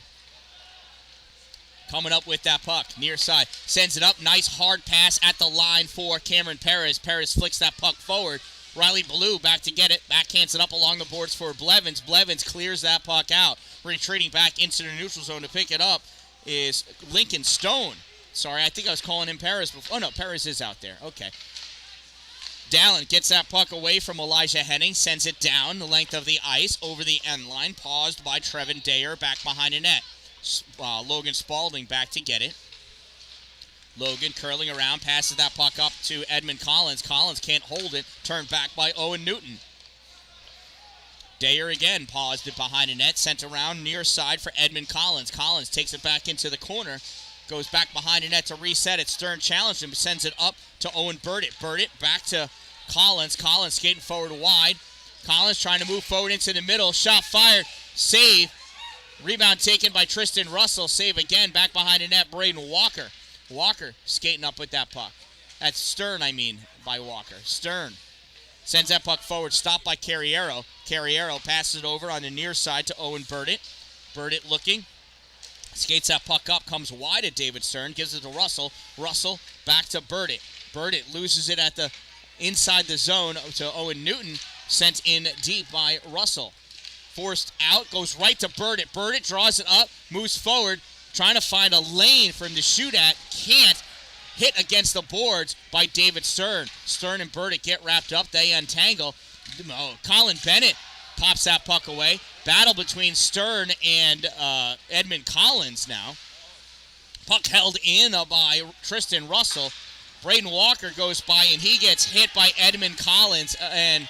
coming up with that puck. Near side. Sends it up. Nice hard pass at the line for Cameron Perez. Perez flicks that puck forward. Riley Ballou back to get it. Backhands it up along the boards for Blevins. Blevins clears that puck out. Retreating back into the neutral zone to pick it up is Lincoln Stone. Sorry, I think I was calling him Perez before. Oh, no, Perez is out there. Okay. Dalin gets that puck away from Elijah Henning, sends it down the length of the ice, over the end line, paused by Trevin Dayer back behind the net. Logan Spaulding back to get it. Logan curling around, passes that puck up to Edmund Collins. Collins can't hold it, turned back by Owen Newton. Dayer again paused it behind the net, sent around near side for Edmund Collins. Collins takes it back into the corner, goes back behind the net to reset it. Stern challenged him, sends it up to Owen Burdett. Burdett back to Collins. Collins skating forward wide. Collins trying to move forward into the middle. Shot fired. Save. Rebound taken by Tristan Russell. Save again. Back behind the net, Braden Walker. Walker skating up with that puck. That's Stern, by Walker. Stern sends that puck forward. Stopped by Carriero. Carriero passes it over on the near side to Owen Burdett. Burdett looking. Skates that puck up, comes wide at David Stern, gives it to Russell. Russell back to Burdett. Burdett loses it at the inside the zone to Owen Newton, sent in deep by Russell. Forced out, goes right to Burdett. Burdett draws it up, moves forward, trying to find a lane for him to shoot at. Can't. Hit against the boards by David Stern. Stern and Burdett get wrapped up. They untangle. Colin Bennett pops that puck away. Battle between Stern and Edmund Collins now. Puck held in by Tristan Russell. Braden Walker goes by and he gets hit by Edmund Collins. And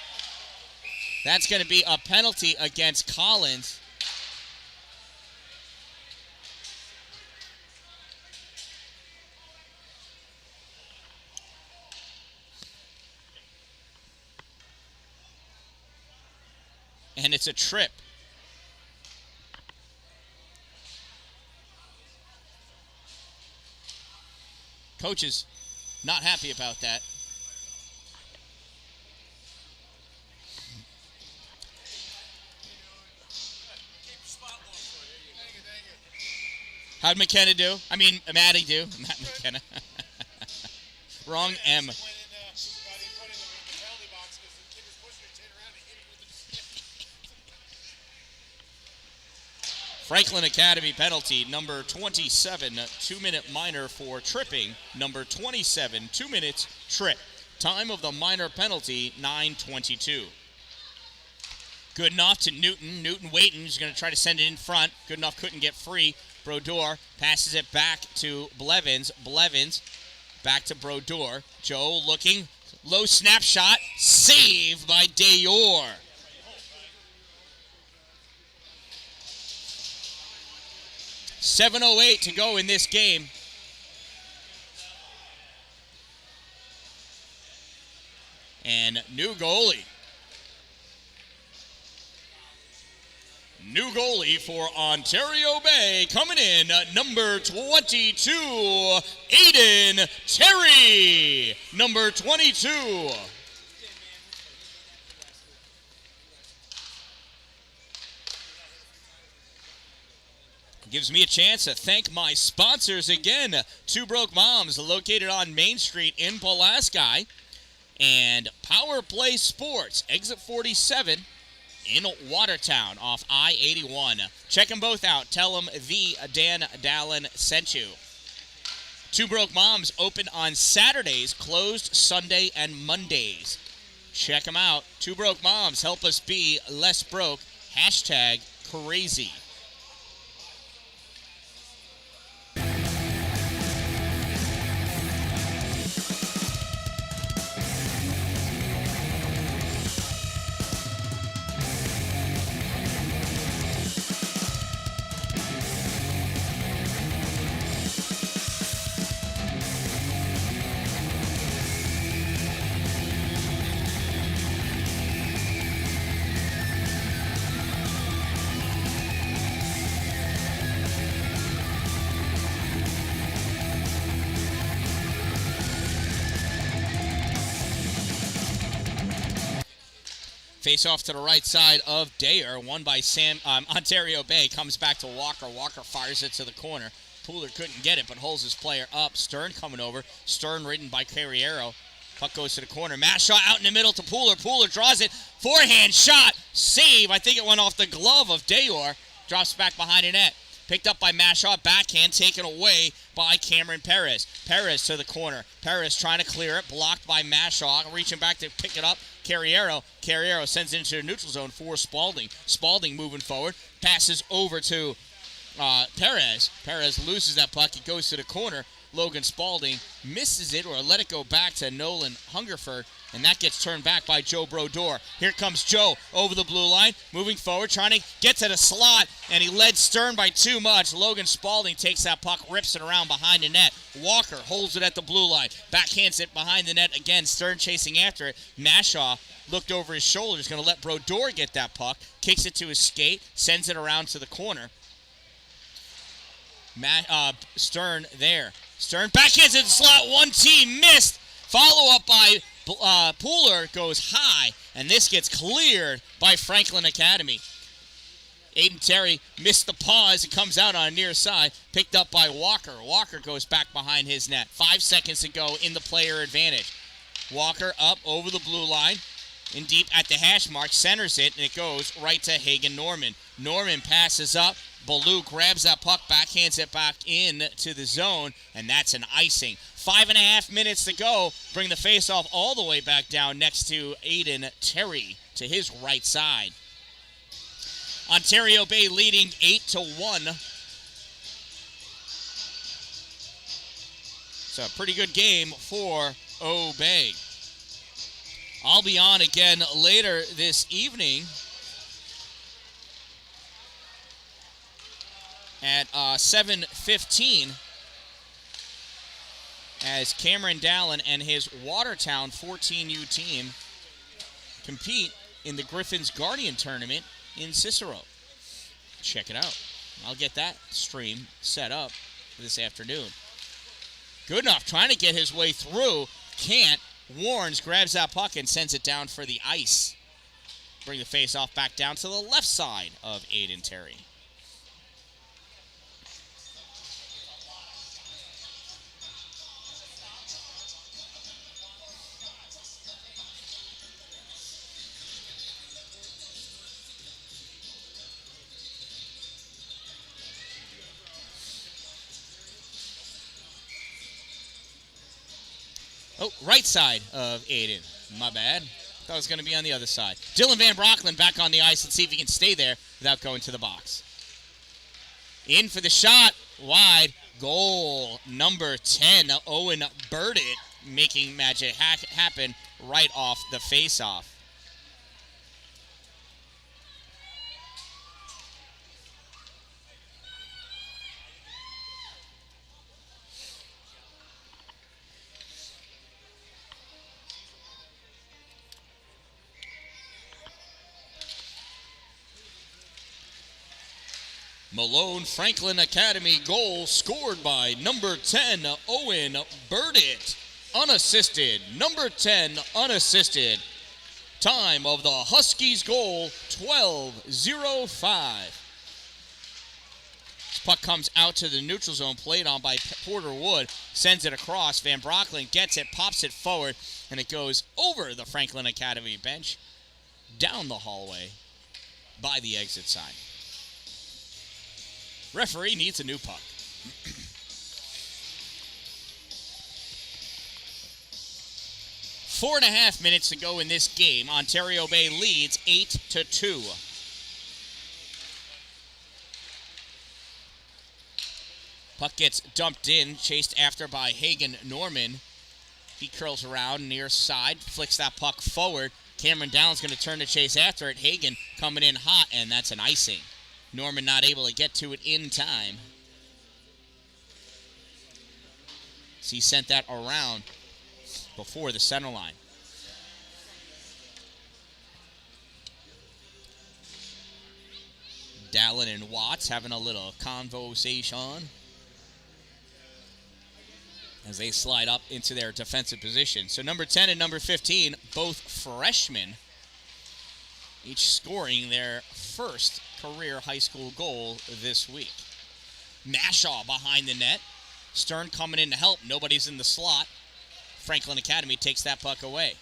that's going to be a penalty against Collins. And it's a trip. Coach is not happy about that. How'd McKenna do? Maddie do. Not McKenna. Wrong M. Franklin Academy penalty, number 27, 2-minute minor for tripping. Number 27, 2 minutes, trip. Time of the minor penalty, 9:22. Good enough to Newton. Newton waiting. He's going to try to send it in front. Good enough, couldn't get free. Brodeur passes it back to Blevins. Blevins back to Brodeur. Joe looking. Low snapshot. Save by Dayor. .708 to go in this game. And new goalie. New goalie for Ontario Bay coming in, number 22, Aiden Terry. Number 22. Gives me a chance to thank my sponsors again. Two Broke Moms, located on Main Street in Pulaski. And Power Play Sports, exit 47 in Watertown off I-81. Check them both out. Tell them the Dan-Dalin sent you. Two Broke Moms open on Saturdays, closed Sunday and Mondays. Check them out. Two Broke Moms, help us be less broke. Hashtag crazy. Face off to the right side of Dayer, won by Ontario Bay, comes back to Walker. Walker fires it to the corner. Pooler couldn't get it, but holds his player up. Stern coming over. Stern ridden by Carriero. Puck goes to the corner. Mass shot out in the middle to Pooler. Pooler draws it. Forehand shot. Save. I think it went off the glove of Dayor. Drops back behind the net. Picked up by Mashaw. Backhand taken away by Cameron Perez. Perez to the corner. Perez trying to clear it. Blocked by Mashaw. Reaching back to pick it up. Carriero. Carriero sends it into the neutral zone for Spalding. Spalding moving forward. Passes over to Perez. Perez loses that puck. It goes to the corner. Logan Spalding misses it or let it go back to Nolan Hungerford, and that gets turned back by Joe Brodeur. Here comes Joe over the blue line, moving forward, trying to get to the slot, and he led Stern by too much. Logan Spalding takes that puck, rips it around behind the net. Walker holds it at the blue line, backhands it behind the net again. Stern chasing after it. Mashaw looked over his shoulder, is going to let Brodeur get that puck, kicks it to his skate, sends it around to the corner. Stern there. Stern backhands in the slot. One team missed. Follow up by Pooler goes high, and this gets cleared by Franklin Academy. Aiden Terry missed the pause. It comes out on a near side. Picked up by Walker. Walker goes back behind his net. 5 seconds to go in the player advantage. Walker up over the blue line. In deep at the hash mark. Centers it, and it goes right to Hagen Norman. Norman passes up. Baloo grabs that puck, backhands it back in to the zone, and that's an icing. 5.5 minutes to go. Bring the faceoff all the way back down next to Aiden Terry to his right side. Ontario Bay leading 8-1. It's a pretty good game for O'Bay. I'll be on again later this evening at 7:15 as Cameron Dallin and his Watertown 14U team compete in the Griffins Guardian Tournament in Cicero. Check it out. I'll get that stream set up this afternoon. Good enough, trying to get his way through. Can't. Warnes grabs that puck and sends it down for the ice. Bring the face-off back down to the left side of Aiden Terry. Oh, right side of Aiden. My bad. Thought it was going to be on the other side. Dylan Van Brockland back on the ice. Let's see if he can stay there without going to the box. In for the shot. Wide. Goal. Number 10. Owen Burdett making magic happen right off the face-off. Malone Franklin Academy goal scored by number 10, Owen Burdett. Unassisted. Number 10, unassisted. Time of the Huskies goal, 12:05. This puck comes out to the neutral zone, played on by Porter Wood. Sends it across. Van Brockland gets it, pops it forward, and it goes over the Franklin Academy bench, down the hallway, by the exit sign. Referee needs a new puck. Four and a half minutes to go in this game. Ontario Bay leads 8-2. Puck gets dumped in, chased after by Hagen Norman. He curls around near side, flicks that puck forward. Cameron Downs going to turn the chase after it. Hagen coming in hot, and that's an icing. Norman not able to get to it in time. So he sent that around before the center line. Dallin and Watts having a little conversation as they slide up into their defensive position. So number 10 and number 15, both freshmen, each scoring their first career high school goal this week. Mashaw behind the net. Stern coming in to help. Nobody's in the slot. Franklin Academy takes that puck away.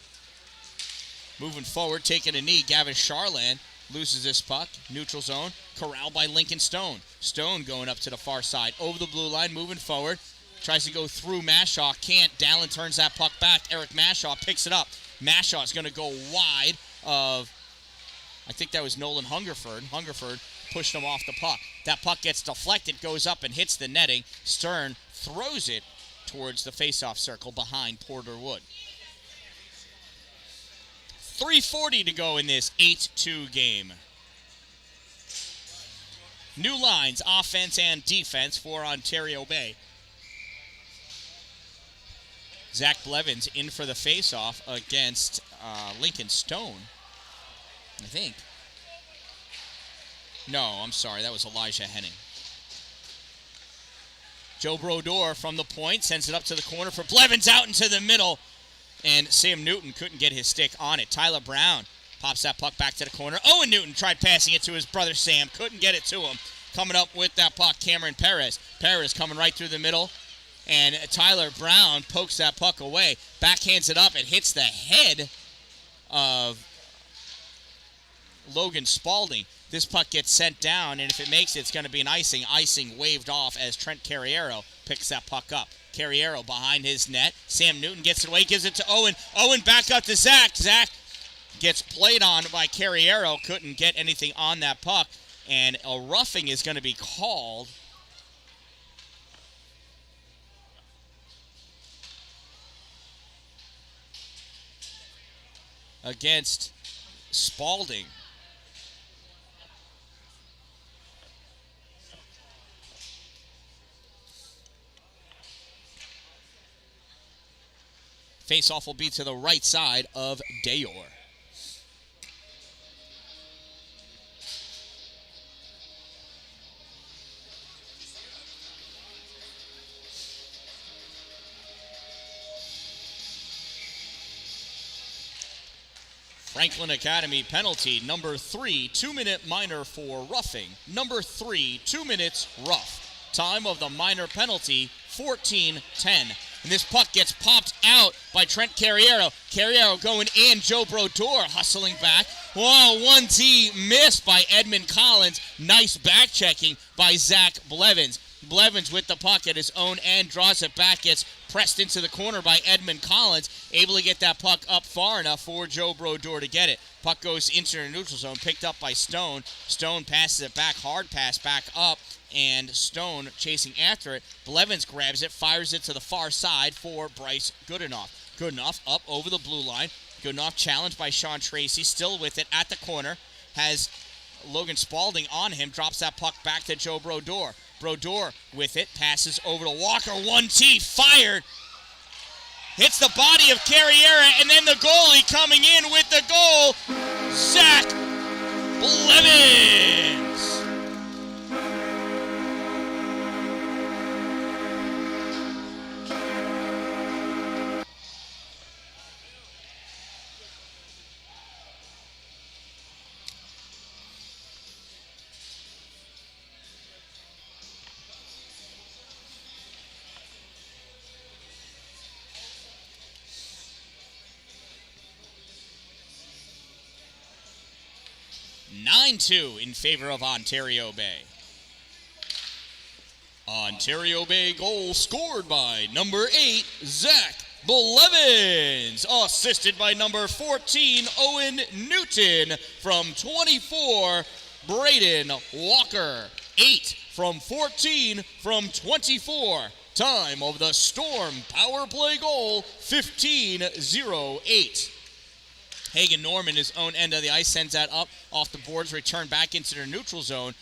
Moving forward, taking a knee, Gavin Charland loses this puck. Neutral zone, corralled by Lincoln Stone. Stone going up to the far side. Over the blue line, moving forward. Tries to go through Mashaw, can't. Dallin turns that puck back. Eric Mashaw picks it up. Mashaw is going to go wide of, I think that was Nolan Hungerford. Hungerford pushed him off the puck. That puck gets deflected, goes up and hits the netting. Stern throws it towards the faceoff circle behind Porter Wood. 3:40 to go in this 8-2 game. New lines, offense and defense for Ontario Bay. Zach Blevins in for the faceoff against Lincoln Stone, I think. No, I'm sorry, that was Elijah Henning. Joe Brodeur from the point sends it up to the corner for Blevins, out into the middle, and Sam Newton couldn't get his stick on it. Tyler Brown pops that puck back to the corner. Owen Newton tried passing it to his brother Sam, couldn't get it to him. Coming up with that puck, Cameron Perez. Perez coming right through the middle, and Tyler Brown pokes that puck away. Backhands it up, it hits the head of Logan Spalding. This puck gets sent down, and if it makes it, it's going to be an icing. Icing waved off as Trent Carriero picks that puck up. Carriero behind his net. Sam Newton gets it away, gives it to Owen. Owen back up to Zach. Zach gets played on by Carriero. Couldn't get anything on that puck, and a roughing is going to be called against Spalding. Face-off will be to the right side of Dayor. Franklin Academy penalty, number 3, 2-minute minor for roughing. Number 3, 2 minutes rough. Time of the minor penalty, 14-10. And this puck gets popped out by Trent Carriero. Carriero going in, Joe Brodeur hustling back. Whoa, 1T missed by Edmund Collins. Nice back checking by Zach Blevins. Blevins with the puck at his own end, draws it back, gets pressed into the corner by Edmund Collins, able to get that puck up far enough for Joe Brodeur to get it. Puck goes into the neutral zone, picked up by Stone. Stone passes it back, hard pass back up, and Stone chasing after it. Blevins grabs it, fires it to the far side for Bryce Goodenough. Goodenough up over the blue line. Goodenough challenged by Sean Tracy, still with it at the corner, has Logan Spalding on him, drops that puck back to Joe Brodeur. Brodeur with it, passes over to Walker, 1T, fired. Hits the body of Carriera, and then the goalie coming in with the goal, Zach Blevins. (9-2) in favor of Ontario Bay. Ontario Bay goal scored by number 8, Zach Blevins, assisted by number 14, Owen Newton. From 24, Braden Walker. 8 from 14 from 24. Time of the Storm power play goal, 15:08. Hagen Norman, his own end of the ice, sends that up off the boards, returned back into their neutral zone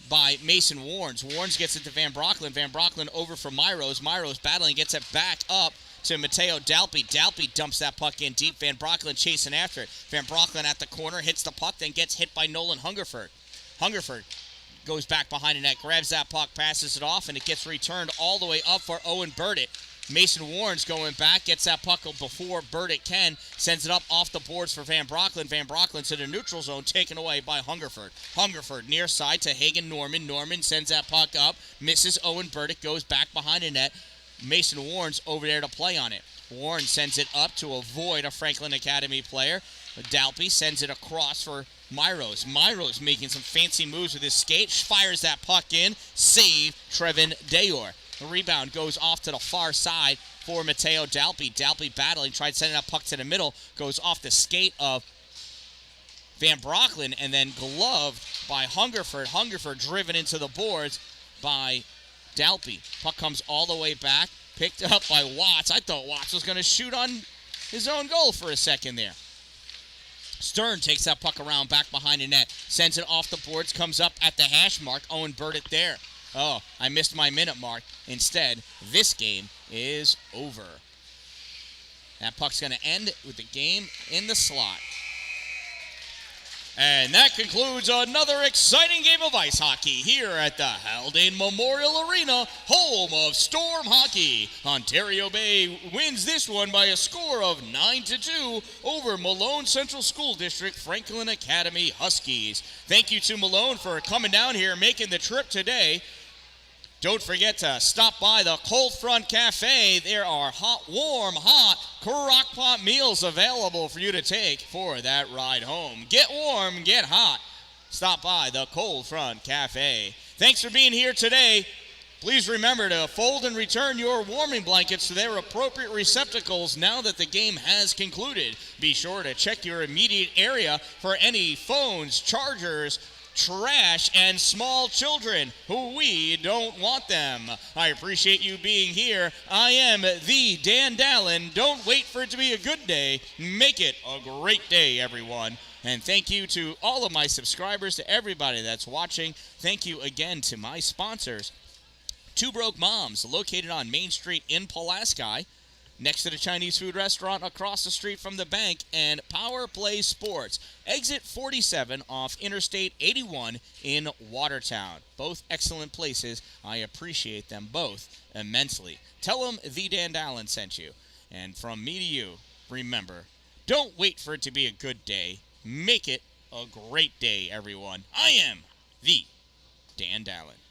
by Mason Warnes. Warnes gets it to Van Brocklin. Van Brocklin over for Myros. Myros battling, gets it back up to Mateo Dalpe. Dalpe dumps that puck in deep. Van Brocklin chasing after it. Van Brocklin at the corner, hits the puck, then gets hit by Nolan Hungerford. Hungerford goes back behind the net, grabs that puck, passes it off, and it gets returned all the way up for Owen Burdett. Mason Warren's going back, gets that puck before Burdick can, sends it up off the boards for Van Brocklin. Van Brocklin to the neutral zone, taken away by Hungerford. Hungerford near side to Hagen Norman. Norman sends that puck up, misses Owen Burdick, goes back behind the net. Mason Warren's over there to play on it. Warren sends it up to avoid a Franklin Academy player. Dalpy sends it across for Myros. Myros making some fancy moves with his skate, fires that puck in, save Trevin Dayor. The rebound goes off to the far side for Mateo Dalpy. Dalpy battling, tried sending that puck to the middle, goes off the skate of Van Brocklin, and then gloved by Hungerford. Hungerford driven into the boards by Dalpy. Puck comes all the way back, picked up by Watts. I thought Watts was going to shoot on his own goal for a second there. Stern takes that puck around back behind the net, sends it off the boards, comes up at the hash mark. Owen Burdick there. Oh, I missed my minute mark. Instead, this game is over. That puck's going to end with the game in the slot. And that concludes another exciting game of ice hockey here at the Haldane Memorial Arena, home of Storm Hockey. Ontario Bay wins this one by a score of 9-2 over Malone Central School District Franklin Academy Huskies. Thank you to Malone for coming down here and making the trip today. Don't forget to stop by the Cold Front Cafe. There are hot crock pot meals available for you to take for that ride home. Get warm, get hot. Stop by the Cold Front Cafe. Thanks for being here today. Please remember to fold and return your warming blankets to their appropriate receptacles now that the game has concluded. Be sure to check your immediate area for any phones, chargers, trash, and small children who we don't want them. I appreciate you being here. I am the Dan-Dalin. Don't wait for it to be a good day. Make it a great day, everyone. And thank you to all of my subscribers, to everybody that's watching. Thank you again to my sponsors. Two Broke Moms, located on Main Street in Pulaski, next to the Chinese food restaurant across the street from the bank, and Power Play Sports, exit 47 off Interstate 81 in Watertown. Both excellent places. I appreciate them both immensely. Tell them the Dan-Dalin sent you. And from me to you, remember, don't wait for it to be a good day. Make it a great day, everyone. I am the Dan-Dalin.